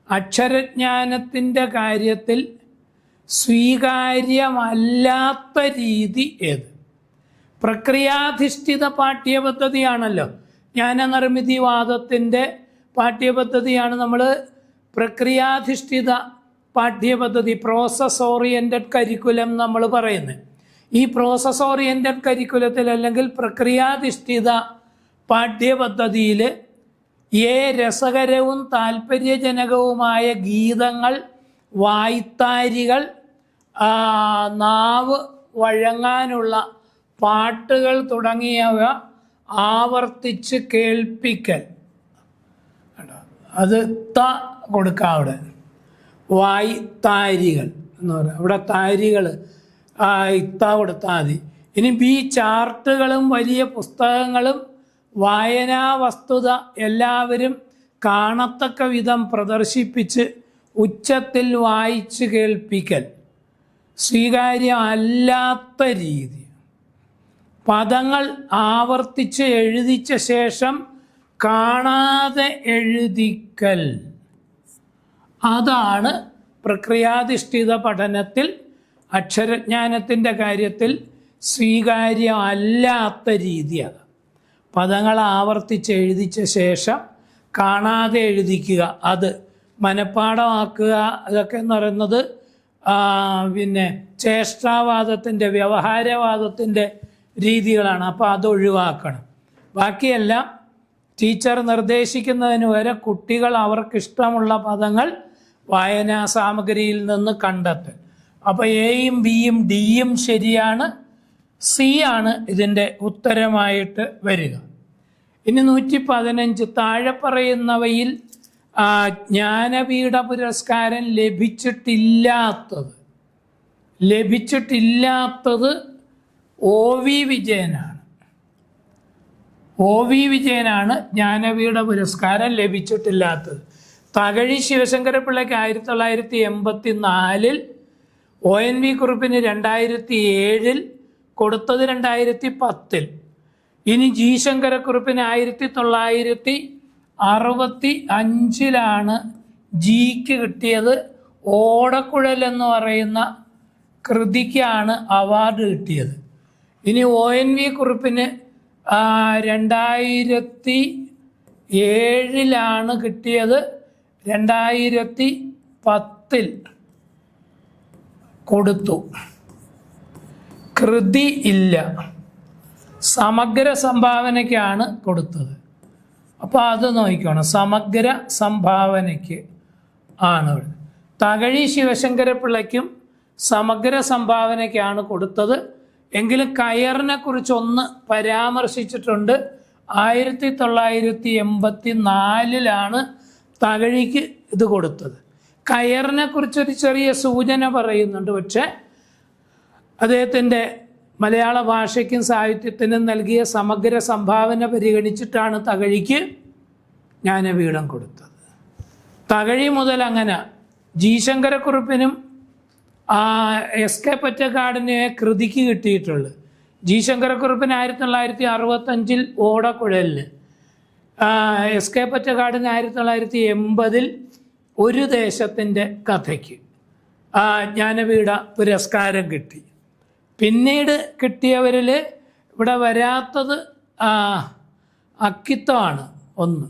അക്ഷരജ്ഞാനത്തിൻ്റെ കാര്യത്തിൽ സ്വീകാര്യമല്ലാത്ത രീതി ഏത്? പ്രക്രിയാധിഷ്ഠിത പാഠ്യപദ്ധതിയാണല്ലോ, ജ്ഞാനനിർമ്മിതിവാദത്തിൻ്റെ പാഠ്യപദ്ധതിയാണ് നമ്മൾ പ്രക്രിയാധിഷ്ഠിത പാഠ്യപദ്ധതി, പ്രോസസ് ഓറിയൻറ്റഡ് കരിക്കുലം നമ്മൾ പറയുന്നത്. ഈ പ്രോസസ് ഓറിയൻറ്റഡ് കരിക്കുലത്തിൽ അല്ലെങ്കിൽ പ്രക്രിയാധിഷ്ഠിത പാഠ്യപദ്ധതിയിൽ രസകരവും താല്പര്യജനകവുമായ ഗീതങ്ങൾ, വായ്ത്താരികൾ, നാവ് വഴങ്ങാനുള്ള പാട്ടുകൾ തുടങ്ങിയവ ആവർത്തിച്ച് കേൾപ്പിക്കൽ, അത് കൊടുക്കാം. അവിടെ വായ്ത്താരികൾ എന്ന് പറയാം, അവിടെ താരികൾ കൊടുത്താൽ മതി. ഇനി ബി ചാർട്ടുകളും വലിയ പുസ്തകങ്ങളും വായനാ വസ്തുത എല്ലാവരും കാണത്തക്ക വിധം പ്രദർശിപ്പിച്ച് ഉച്ചത്തിൽ വായിച്ച് കേൾപ്പിക്കൽ സ്വീകാര്യമല്ലാത്ത രീതി. പദങ്ങൾ ആവർത്തിച്ച് എഴുതിച്ച ശേഷം കാണാതെ എഴുതിക്കൽ, അതാണ് പ്രക്രിയാധിഷ്ഠിത പഠനത്തിൽ അക്ഷരജ്ഞാനത്തിൻ്റെ കാര്യത്തിൽ സ്വീകാര്യമല്ലാത്ത രീതി. അത് പദങ്ങൾ ആവർത്തിച്ച് എഴുതിച്ച ശേഷം കാണാതെ എഴുതിക്കുക, അത് മനഃപ്പാഠമാക്കുക, അതൊക്കെ എന്ന് പറയുന്നത് പിന്നെ ചേഷ്ടാവാദത്തിൻ്റെ, വ്യവഹാരവാദത്തിൻ്റെ രീതികളാണ്. അപ്പോൾ അത് ഒഴിവാക്കണം. ബാക്കിയെല്ലാം ടീച്ചർ നിർദ്ദേശിക്കുന്നതിന് വരെ കുട്ടികൾ അവർക്കിഷ്ടമുള്ള പദങ്ങൾ വായനാ സാമഗ്രിയിൽ നിന്ന് കണ്ടെത്തും. അപ്പോൾ എയും ബിയും ഡിയും ശരിയാണ്, സി ആണ് ഇതിൻ്റെ ഉത്തരമായിട്ട് വരിക. ഇനി 115 താഴെ പറയുന്നവയിൽ ജ്ഞാനപീഠ പുരസ്കാരം ലഭിച്ചിട്ടില്ലാത്തത് OV വിജയനാണ്. OV വിജയനാണ് ജ്ഞാനപീഠ പുരസ്കാരം ലഭിച്ചിട്ടില്ലാത്തത്. തകഴി ശിവശങ്കരപിള്ളയ്ക്ക് 1984, ONV കുറുപ്പിന് 2007, കൊടുത്തത് 2010. ഇനി ജി ശങ്കരക്കുറുപ്പിന് 1965 ജിക്ക് കിട്ടിയത്. ഓടക്കുഴൽ എന്ന് പറയുന്ന കൃതിക്കാണ് അവാർഡ് കിട്ടിയത്. ഇനി ONV കുറുപ്പിന് 2007 കിട്ടിയത്. 2010 കൊടുത്തു. കൃതി ഇല്ല, സമഗ്ര സംഭാവനയ്ക്കാണ് കൊടുത്തത്. അപ്പോൾ അത് നോക്കിക്കോണം, സമഗ്ര സംഭാവനയ്ക്ക് ആണ്. തകഴി ശിവശങ്കരപ്പിള്ളയ്ക്കും സമഗ്ര സംഭാവനയ്ക്കാണ് കൊടുത്തത്. എങ്കിലും കയറിനെ കുറിച്ചൊന്ന് പരാമർശിച്ചിട്ടുണ്ട്. 1984 തകഴിക്ക് ഇത് കൊടുത്തത്. കയറിനെ കുറിച്ചൊരു ചെറിയ സൂചന പറയുന്നുണ്ട്. പക്ഷേ അദ്ദേഹത്തിൻ്റെ മലയാള ഭാഷയ്ക്കും സാഹിത്യത്തിനും നൽകിയ സമഗ്ര സംഭാവന പരിഗണിച്ചിട്ടാണ് തകഴിക്ക് ജ്ഞാനപീഠം കൊടുത്തത്. തകഴി മുതൽ അങ്ങനെ ജി ശങ്കരക്കുറുപ്പിനും SK പൊറ്റക്കാടിനെ കൃതിക്ക് കിട്ടിയിട്ടുള്ളു. ജി ശങ്കരക്കുറുപ്പിന് 1965 ഓടക്കുഴലിന്, SK പൊറ്റക്കാടിന് 1980 ഒരു ദേശത്തിൻ്റെ കഥയ്ക്ക് ജ്ഞാനപീഠ പുരസ്കാരം കിട്ടി. പിന്നീട് കിട്ടിയവരിൽ ഇവിടെ വരാത്തത് അക്കിത്തമാണ് ഒന്ന്.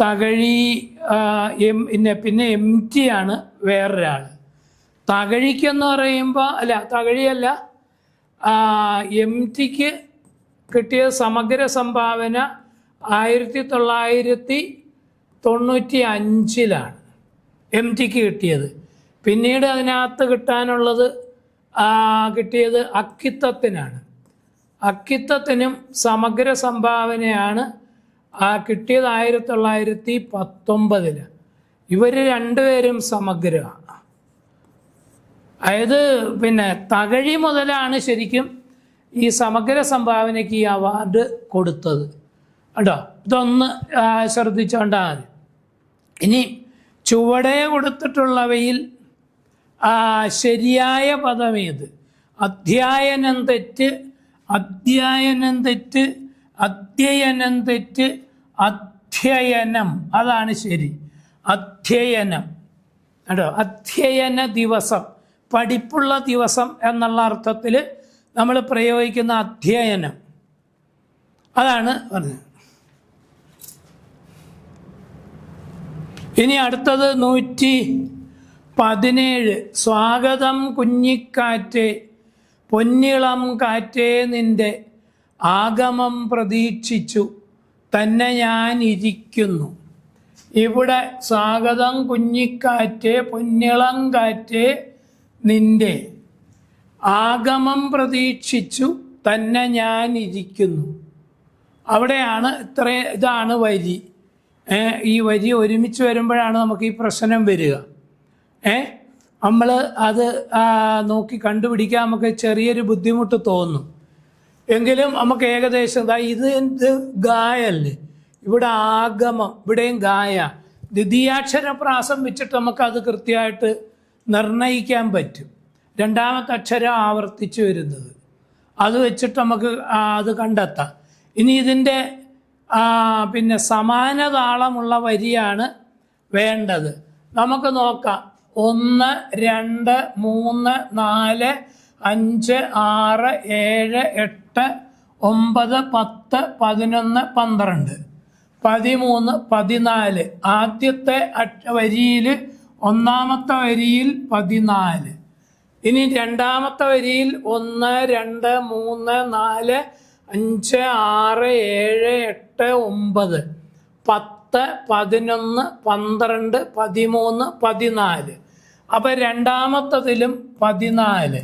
തകഴി പിന്നെ MT ആണ് വേറൊരാൾ. തകഴിക്കെന്ന് പറയുമ്പോൾ തകഴിയല്ല, MTക്ക് കിട്ടിയ സമഗ്ര സംഭാവന 1995 MTക്ക് കിട്ടിയത്. പിന്നീട് അതിനകത്ത് കിട്ടാനുള്ളത് കിട്ടിയത് അക്കിത്തത്തിനാണ്. അക്കിത്തത്തിനും സമഗ്ര സംഭാവനയാണ് കിട്ടിയത് 1919. ഇവർ രണ്ടുപേരും സമഗ്രമാണ്. അതായത് പിന്നെ തകഴി മുതലാണ് ശരിക്കും ഈ സമഗ്ര സംഭാവനയ്ക്ക് ഈ അവാർഡ് കൊടുത്തത് കേട്ടോ. ഇതൊന്ന് ശ്രദ്ധിച്ചോണ്ടാൽ മതി. ഇനി ചുവടെ കൊടുത്തിട്ടുള്ളവയിൽ ശരിയായ പദം ഏത്? അധ്യയനം തെറ്റ്, അധ്യയനം തെറ്റ്, അധ്യയനം തെറ്റ്, അധ്യയനം, അതാണ് ശരി. അധ്യയനം കേട്ടോ. അധ്യയന ദിവസം, പഠിപ്പുള്ള ദിവസം എന്നുള്ള അർത്ഥത്തിൽ നമ്മൾ പ്രയോഗിക്കുന്ന അധ്യയനം, അതാണ് പറഞ്ഞത്. ഇനി അടുത്തത് 117. സ്വാഗതം കുഞ്ഞിക്കാറ്റേ, പൊന്നിളം കാറ്റേ, നിന്റെ ആഗമം പ്രതീക്ഷിച്ചു തന്നെ ഞാൻ ഇരിക്കുന്നു. ഇവിടെ സ്വാഗതം കുഞ്ഞിക്കാറ്റേ, പൊന്നിളം കാറ്റേ, നിന്റെ ആഗമം പ്രതീക്ഷിച്ചു തന്നെ ഞാൻ ഇരിക്കുന്നു. അവിടെയാണ് ഇതാണ് വരി. ഈ വരി ഒരുമിച്ച് വരുമ്പോഴാണ് നമുക്ക് ഈ പ്രശ്നം വരിക. നമ്മൾ അത് നോക്കി കണ്ടുപിടിക്കാൻ നമുക്ക് ചെറിയൊരു ബുദ്ധിമുട്ട് തോന്നും. എങ്കിലും നമുക്ക് ഏകദേശം ഇത് ഗായല്ലേ, ഇവിടെ ആഗമം, ഇവിടെയും ഗായ, ദ്വിതീയാക്ഷര പ്രാസം വെച്ചിട്ട് നമുക്കത് കൃത്യമായിട്ട് നിർണയിക്കാൻ പറ്റും. രണ്ടാമത്തെ അക്ഷരം ആവർത്തിച്ച് വരുന്നത്, അത് വെച്ചിട്ട് നമുക്ക് അത് കണ്ടെത്താം. ഇനി ഇതിൻ്റെ പിന്നെ സമാന താളമുള്ള വരിയാണ് വേണ്ടത്. നമുക്ക് നോക്കാം. 1, 2, 3, 4, 5, 6, 7, 8, 9, 10, 11, 12, 13, 14. ആദ്യത്തെ വരിയിൽ, ഒന്നാമത്തെ വരിയിൽ 14. ഇനി രണ്ടാമത്തെ വരിയിൽ 1, 2, 3, 4, 5, 6, 7, 8, 9, 10, 11, 12, 13, 14. അപ്പം രണ്ടാമത്തതിലും 14.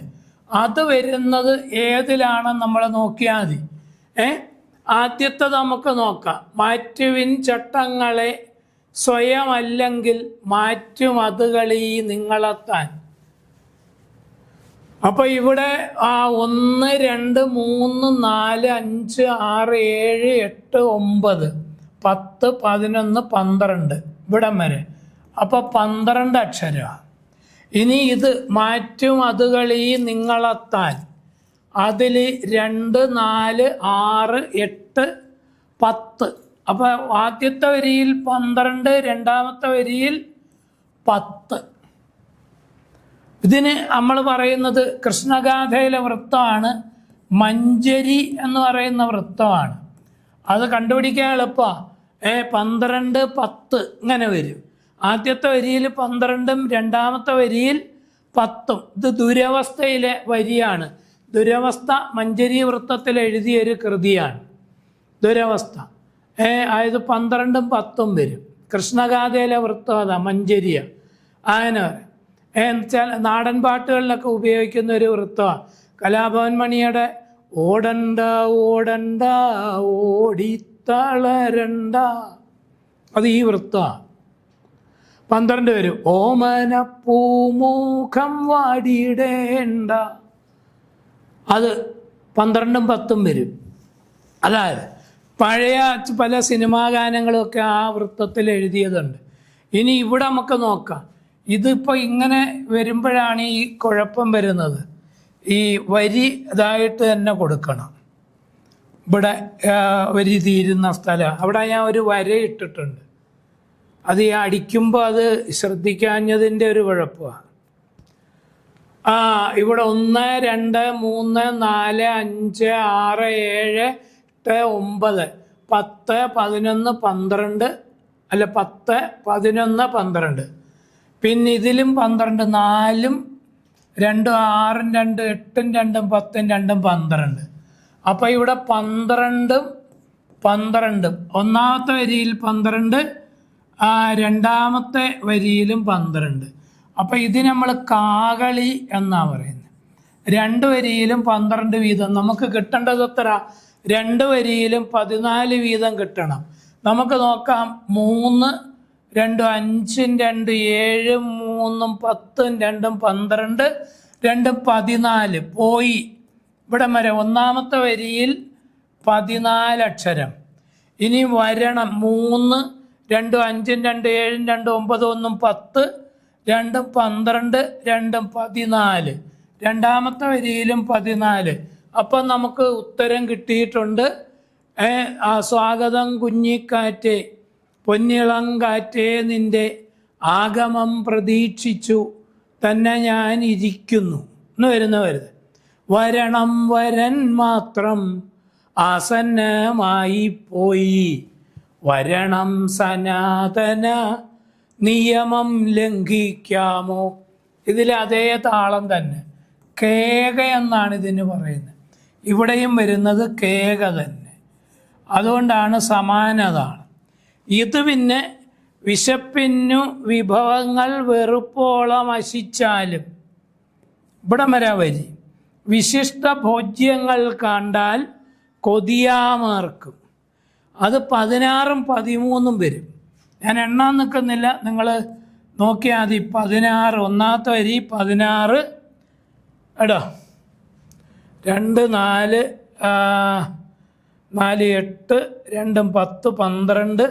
അത് വരുന്നത് ഏതിലാണെന്ന് നമ്മൾ നോക്കിയാൽ മതി. ആദ്യത്തെ നമുക്ക് നോക്കാം. മാറ്റുവിൻ ചട്ടങ്ങളെ സ്വയമല്ലെങ്കിൽ മാറ്റും അതുകളീ നിങ്ങളെത്താൻ. അപ്പൊ ഇവിടെ 1, 2, 3, 4, 5, 6, 7, 8, 9, 10, 11, 12 ഇവിടം വരെ. അപ്പൊ 12 അക്ഷരമാണ്. ഇനി ഇത് മാറ്റും അതുകളീ നിങ്ങളെത്താൻ, അതിൽ 2, 4, 6, 8, 10. അപ്പോൾ ആദ്യത്തെ വരിയിൽ 12, രണ്ടാമത്തെ വരിയിൽ 10. ഇതിന് നമ്മൾ പറയുന്നത് കൃഷ്ണഗാഥയിലെ വൃത്തമാണ്, മഞ്ജരി എന്ന് പറയുന്ന വൃത്തമാണ്. അത് കണ്ടുപിടിക്കാൻ എളുപ്പമാണ്. 12, 10 ഇങ്ങനെ വരും. ആദ്യത്തെ വരിയിൽ 12ഉം രണ്ടാമത്തെ വരിയിൽ 10ഉം. ഇത് ദുരവസ്ഥയിലെ വരിയാണ്. ദുരവസ്ഥ മഞ്ജരി വൃത്തത്തിൽ എഴുതിയൊരു കൃതിയാണ് ദുരവസ്ഥ. അതായത് 12ഉം 10ഉം വരും. കൃഷ്ണഗാഥയിലെ വൃത്തം അതാ, മഞ്ജരിയ. അങ്ങനെ പറയും. എന്നുവെച്ചാൽ നാടൻ പാട്ടുകളിലൊക്കെ ഉപയോഗിക്കുന്ന ഒരു വൃത്തമാണ്. കലാഭവൻ മണിയുടെ ഓടണ്ട ഓടണ്ട ഓടിത്തളരണ്ട, അത് ഈ വൃത്തമാണ്. 12 വരും. ഓമനപ്പൂമുഖം വാടിയിടേണ്ട, അത് 12ഉം 10ഉം വരും. അതായത് പഴയ പല സിനിമാ ഗാനങ്ങളുമൊക്കെ ആ വൃത്തത്തിൽ എഴുതിയതുണ്ട്. ഇനി ഇവിടെ നമുക്ക് നോക്കാം. ഇതിപ്പോൾ ഇങ്ങനെ വരുമ്പോഴാണ് ഈ കുഴപ്പം വരുന്നത്. ഈ വരി ഇതായിട്ട് തന്നെ കൊടുക്കണം. ഇവിടെ വരി തീരുന്ന സ്ഥലം അവിടെ ഞാൻ ഒരു വര ഇട്ടിട്ടുണ്ട്. അത് ഈ അടിക്കുമ്പോൾ അത് ശ്രദ്ധിക്കാഞ്ഞതിൻ്റെ ഒരു കുഴപ്പമാണ്. ഇവിടെ 1, 2, 3, 4, 5, 6, 7, 8, 9, 10, 11, 12, അല്ല 10, 11, 12. പിന്നെ ഇതിലും 12, 4ഉം 2, 6ഉം 2, 8ഉം 2, 10ഉം 2, 12. അപ്പോൾ ഇവിടെ 12ഉം 12ഉം, ഒന്നാമത്തെ വരിയിൽ 12, രണ്ടാമത്തെ വരിയിലും 12. അപ്പോൾ ഇത് നമ്മൾ കാകളി എന്നാണ് പറയുന്നത്. 2 വരിയിലും 12 വീതം നമുക്ക് കിട്ടേണ്ടത് എത്ര? 2 വരിയിലും 14 വീതം കിട്ടണം. നമുക്ക് നോക്കാം. 3, 2, 5, 2, 7, 3, 10, 2, 12, 2, 14 പോയി. ഇവിടെ വരെ ഒന്നാമത്തെ വരിയിൽ 14 അക്ഷരം. ഇനി വരണം 3, 2, 5, 2, 7, 2, 9, 1, 10, 2, 12, 2, 14. രണ്ടാമത്തെ വരിയിലും 14. അപ്പം നമുക്ക് ഉത്തരം കിട്ടിയിട്ടുണ്ട്. സ്വാഗതം കുഞ്ഞിക്കാറ്റേ, പൊന്നിളം കാറ്റേ, നിന്റെ ആഗമം പ്രതീക്ഷിച്ചു തന്നെ ഞാൻ ഇരിക്കുന്നു എന്ന് വരുന്നത്. വരണം വരൻ മാത്രം ആസന്നമായി പോയി, വരണം സനാതന നിയമം ലംഘിക്കാമോ. ഇതിൽ അതേ താളം തന്നെ. കേക എന്നാണ് ഇതിന് പറയുന്നത്. ഇവിടെയും വരുന്നത് കേക തന്നെ. അതുകൊണ്ടാണ് സമാനത. ഇത് പിന്നെ വിശപ്പിനു വിഭവങ്ങൾ വെറുപ്പോളം അശിച്ചാലും, ഇവിടെ വരെ വരി. വിശിഷ്ട ഭോജ്യങ്ങൾ കണ്ടാൽ കൊതിയാമാർക്കും, അത് 16ഉം 13ഉം വരും. ഞാൻ എണ്ണാൻ നിൽക്കുന്നില്ല, നിങ്ങൾ നോക്കിയാൽ മതി. 16 ഒന്നാമത്തെ വരി 16 എടാ 2, 4, 4, 8, 2, 10, 12,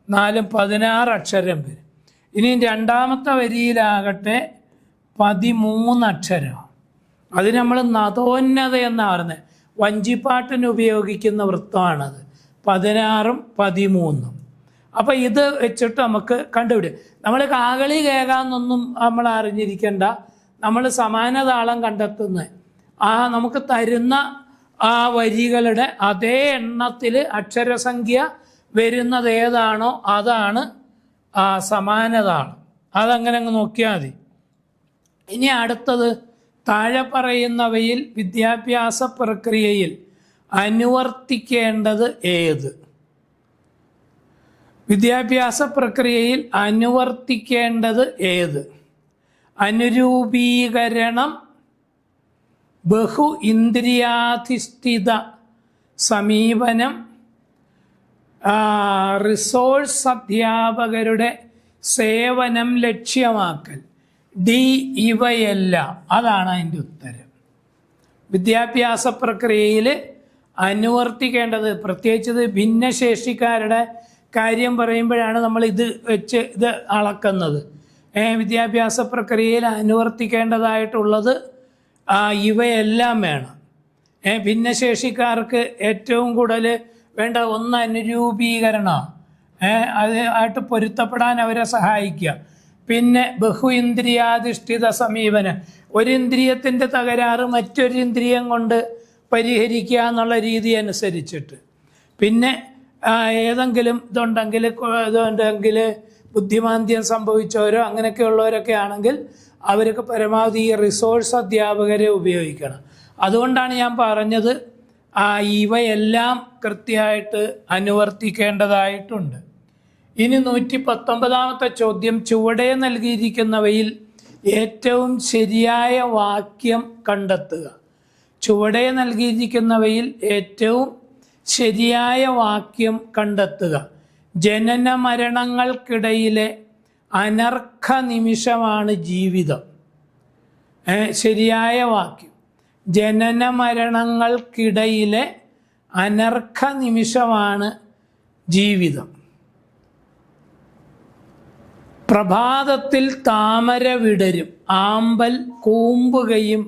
4, 16 അക്ഷരം വരും. ഇനി രണ്ടാമത്തെ വരിയിലാകട്ടെ 13 അക്ഷരം. അത് നമ്മൾ നദോന്നത എന്നാണ് പറയുന്നത്. വഞ്ചിപ്പാട്ടിന് ഉപയോഗിക്കുന്ന വൃത്തമാണത്. 16ഉം 13ഉം. അപ്പം ഇത് വെച്ചിട്ട് നമുക്ക് കണ്ടുപിടിക്കും. നമ്മൾ കാകളി കേൾക്കാമെന്നൊന്നും നമ്മൾ അറിഞ്ഞിരിക്കേണ്ട. നമ്മൾ സമാനതാളം കണ്ടെത്തുന്നത് നമുക്ക് തരുന്ന ആ വരികളുടെ അതേ എണ്ണത്തിൽ അക്ഷരസംഖ്യ വരുന്നത് ഏതാണോ അതാണ് സമാനതാളം. അതങ്ങനെ അങ്ങ് നോക്കിയാൽ മതി. ഇനി അടുത്തത്, താഴെ പറയുന്നവയിൽ വിദ്യാഭ്യാസ പ്രക്രിയയിൽ അനുവർത്തിക്കേണ്ടത് ഏത്? വിദ്യാഭ്യാസ പ്രക്രിയയിൽ അനുവർത്തിക്കേണ്ടത് ഏത്? അനുരൂപീകരണം, ബഹു ഇന്ദ്രിയാധിഷ്ഠിത സമീപനം, റിസോഴ്സ് അധ്യാപകരുടെ സേവനം ലക്ഷ്യമാക്കൽ, ഡി ഇവയെല്ലാം. അതാണ് അതിൻ്റെ ഉത്തരം. വിദ്യാഭ്യാസ പ്രക്രിയയിൽ അനുവർത്തിക്കേണ്ടത്, പ്രത്യേകിച്ച് ഭിന്നശേഷിക്കാരുടെ കാര്യം പറയുമ്പോഴാണ് നമ്മൾ ഇത് വെച്ച് ഇത് അളക്കുന്നത്. വിദ്യാഭ്യാസ പ്രക്രിയയിൽ അനുവർത്തിക്കേണ്ടതായിട്ടുള്ളത് ഇവയെല്ലാം വേണം. ഭിന്നശേഷിക്കാർക്ക് ഏറ്റവും കൂടുതൽ വേണ്ട ഒന്ന് അനുരൂപീകരണം, അത് ആയിട്ട് പൊരുത്തപ്പെടാൻ അവരെ സഹായിക്കുക. പിന്നെ ബഹു ഇന്ദ്രിയാധിഷ്ഠിത സമീപനം, ഒരു ഇന്ദ്രിയത്തിൻ്റെ തകരാറ് മറ്റൊരു ഇന്ദ്രിയം കൊണ്ട് പരിഹരിക്കുക എന്നുള്ള രീതി അനുസരിച്ചിട്ട്. പിന്നെ ഏതെങ്കിലും ഇതുണ്ടെങ്കിൽ ബുദ്ധിമാന്ദ്യം സംഭവിച്ചവരോ അങ്ങനെയൊക്കെയുള്ളവരൊക്കെ ആണെങ്കിൽ അവർക്ക് പരമാവധി ഈ റിസോഴ്സ് അധ്യാപകരെ ഉപയോഗിക്കണം. അതുകൊണ്ടാണ് ഞാൻ പറഞ്ഞത് ഇവയെല്ലാം കൃത്യമായിട്ട് അനുവർത്തിക്കേണ്ടതായിട്ടുണ്ട്. ഇനി 119ാമത്തെ ചോദ്യം, ചുവടെ നൽകിയിരിക്കുന്നവയിൽ ഏറ്റവും ശരിയായ വാക്യം കണ്ടെത്തുക. ചുവടെ നൽകിയിരിക്കുന്നവയിൽ ഏറ്റവും ശരിയായ വാക്യം കണ്ടെത്തുക. ജനന മരണങ്ങൾക്കിടയിലെ അനർഘ നിമിഷമാണ് ജീവിതം. ശരിയായ വാക്യം, ജനന മരണങ്ങൾക്കിടയിലെ അനർഘ നിമിഷമാണ് ജീവിതം. പ്രഭാതത്തിൽ താമര വിടരും, ആമ്പൽ കൂമ്പുകയും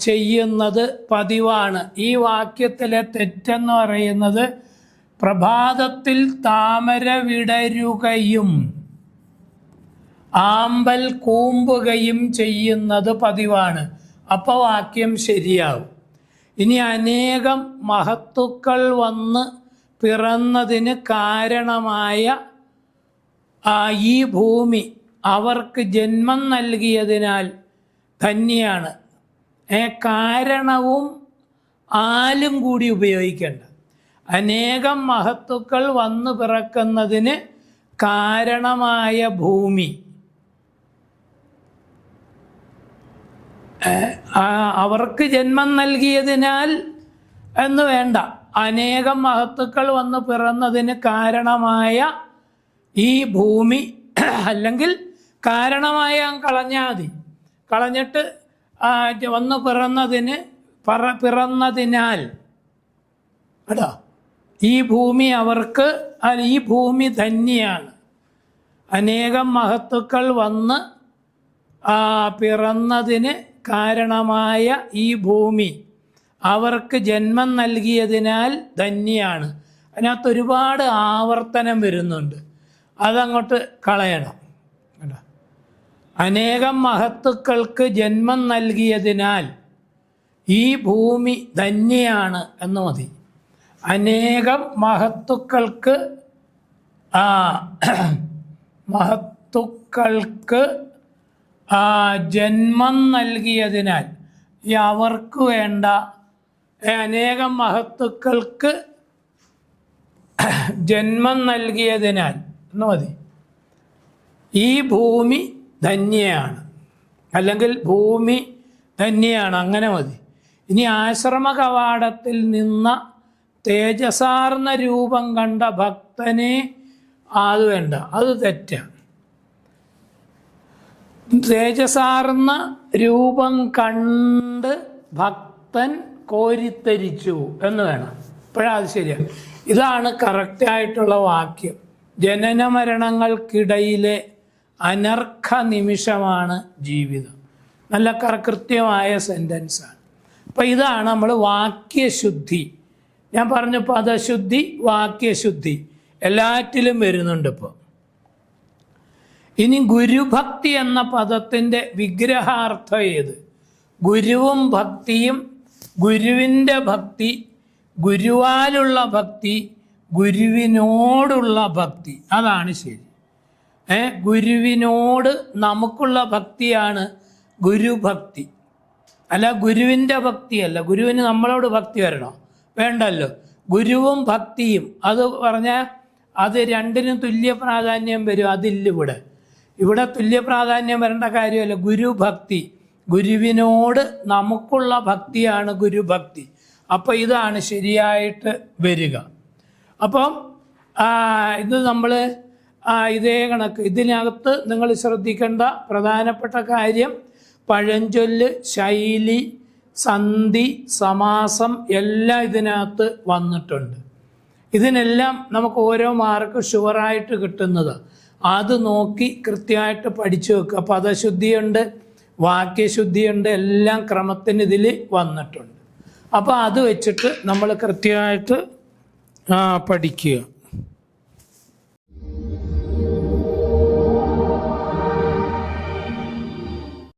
ചെയ്യുന്നത് പതിവാണ്. ഈ വാക്യത്തിലെ തെറ്റെന്ന് പറയുന്നത് പ്രഭാതത്തിൽ താമര വിടരുകയും ആമ്പൽ കൂമ്പുകയും ചെയ്യുന്നത് പതിവാണ്. അപ്പോൾ വാക്യം ശരിയാവും. ഇനി അനേകം മഹത്തുക്കൾ വന്ന് പിറന്നതിന് കാരണമായ ഈ ഭൂമി അവർക്ക് ജന്മം നൽകിയതിനാൽ ധന്യാണ്. കാരണവും ആലും കൂടി ഉപയോഗിക്കേണ്ട. അനേകം മഹത്തുക്കൾ വന്നു പിറക്കുന്നതിന് കാരണമായ ഭൂമി അവർക്ക് ജന്മം നൽകിയതിനാൽ എന്ന് വേണ്ട, അനേകം മഹത്തുക്കൾ വന്ന് പിറന്നതിന് കാരണമായ ഈ ഭൂമി, അല്ലെങ്കിൽ കാരണമായ കളഞ്ഞാൽ മതി, കളഞ്ഞിട്ട് വന്ന് പിറന്നതിനാൽ കേട്ടോ, ഈ ഭൂമി അവർക്ക്, ഈ ഭൂമി ധന്യാണ്. അനേകം മഹത്തുക്കൾ വന്ന് പിറന്നതിന് കാരണമായ ഈ ഭൂമി അവർക്ക് ജന്മം നൽകിയതിനാൽ ധന്യാണ്. അതിനകത്ത് ഒരുപാട് ആവർത്തനം വരുന്നുണ്ട്, അതങ്ങോട്ട് കളയണം കേട്ടോ. അനേകം മഹത്തുക്കൾക്ക് ജന്മം നൽകിയതിനാൽ ഈ ഭൂമി ധന്യാണ് എന്ന് മതി. അനേകം മഹത്തുക്കൾക്ക് ജന്മം നൽകിയതിനാൽ, ഈ അവർക്ക് വേണ്ട, അനേകം മഹത്തുക്കൾക്ക് ജന്മം നൽകിയതിനാൽ എന്ന് മതി. ഈ ഭൂമി ധന്യയാണ്, അല്ലെങ്കിൽ ഭൂമി ധന്യയാണ്, അങ്ങനെ മതി. ഇനി ആശ്രമ കവാടത്തിൽ നിന്ന തേജസാർന്ന രൂപം കണ്ട ഭക്തനെ, അത് വേണ്ട, അത് തെറ്റാണ്. തേജസാർന്ന രൂപം കണ്ട് ഭക്തൻ കോരിത്തരിച്ചു എന്ന് വേണം, ഇപ്പോഴത് ശരിയാണ്. ഇതാണ് കറക്റ്റായിട്ടുള്ള വാക്യം. ജനന മരണങ്ങൾക്കിടയിലെ അനർഘ നിമിഷമാണ് ജീവിതം. നല്ല കൃത്യമായ സെൻറ്റൻസാണ്. അപ്പോൾ ഇതാണ് നമ്മൾ വാക്യശുദ്ധി. ഞാൻ പറഞ്ഞു പദശുദ്ധി, വാക്യശുദ്ധി എല്ലാറ്റിലും വരുന്നുണ്ട് ഇപ്പോൾ. ഇനി ഗുരുഭക്തി എന്ന പദത്തിൻ്റെ വിഗ്രഹാർത്ഥം ഏത്? ഗുരുവും ഭക്തിയും, ഗുരുവിൻ്റെ ഭക്തി, ഗുരുവാലുള്ള ഭക്തി, ഗുരുവിനോടുള്ള ഭക്തി, അതാണ് ശരി. ഗുരുവിനോട് നമുക്കുള്ള ഭക്തിയാണ് ഗുരുഭക്തി, അല്ല ഗുരുവിൻ്റെ ഭക്തിയല്ല. ഗുരുവിന് നമ്മളോട് ഭക്തി വരണോ? വേണ്ടല്ലോ. ഗുരുവും ഭക്തിയും അത് പറഞ്ഞാൽ അത് രണ്ടിനും തുല്യ പ്രാധാന്യം വരും. അതില്ല ഇവിടെ തുല്യ പ്രാധാന്യം വരേണ്ട കാര്യമല്ല. ഗുരുഭക്തി, ഗുരുവിനോട് നമുക്കുള്ള ഭക്തിയാണ് ഗുരുഭക്തി. അപ്പോൾ ഇതാണ് ശരിയായിട്ട് വരിക. അപ്പം ഇത് നമ്മൾ ഇതേ കണക്ക് ഇതിനകത്ത് നിങ്ങൾ ശ്രദ്ധിക്കേണ്ട പ്രധാനപ്പെട്ട കാര്യം പഴഞ്ചൊല്ല്, ശൈലി, സന്ധി, സമാസം എല്ലാം ഇതിനകത്ത് വന്നിട്ടുണ്ട്. ഇതിനെല്ലാം നമുക്ക് ഓരോ മാർക്ക് ഷുവറായിട്ട് കിട്ടുന്നത്. അത് നോക്കി കൃത്യമായിട്ട് പഠിച്ചു വെക്കുക. പദശുദ്ധിയുണ്ട്, വാക്യശുദ്ധിയുണ്ട്, എല്ലാം ക്രമത്തിന് ഇതിൽ വന്നിട്ടുണ്ട്. അപ്പോൾ അത് വെച്ചിട്ട് നമ്മൾ കൃത്യമായിട്ട് പഠിക്കുക.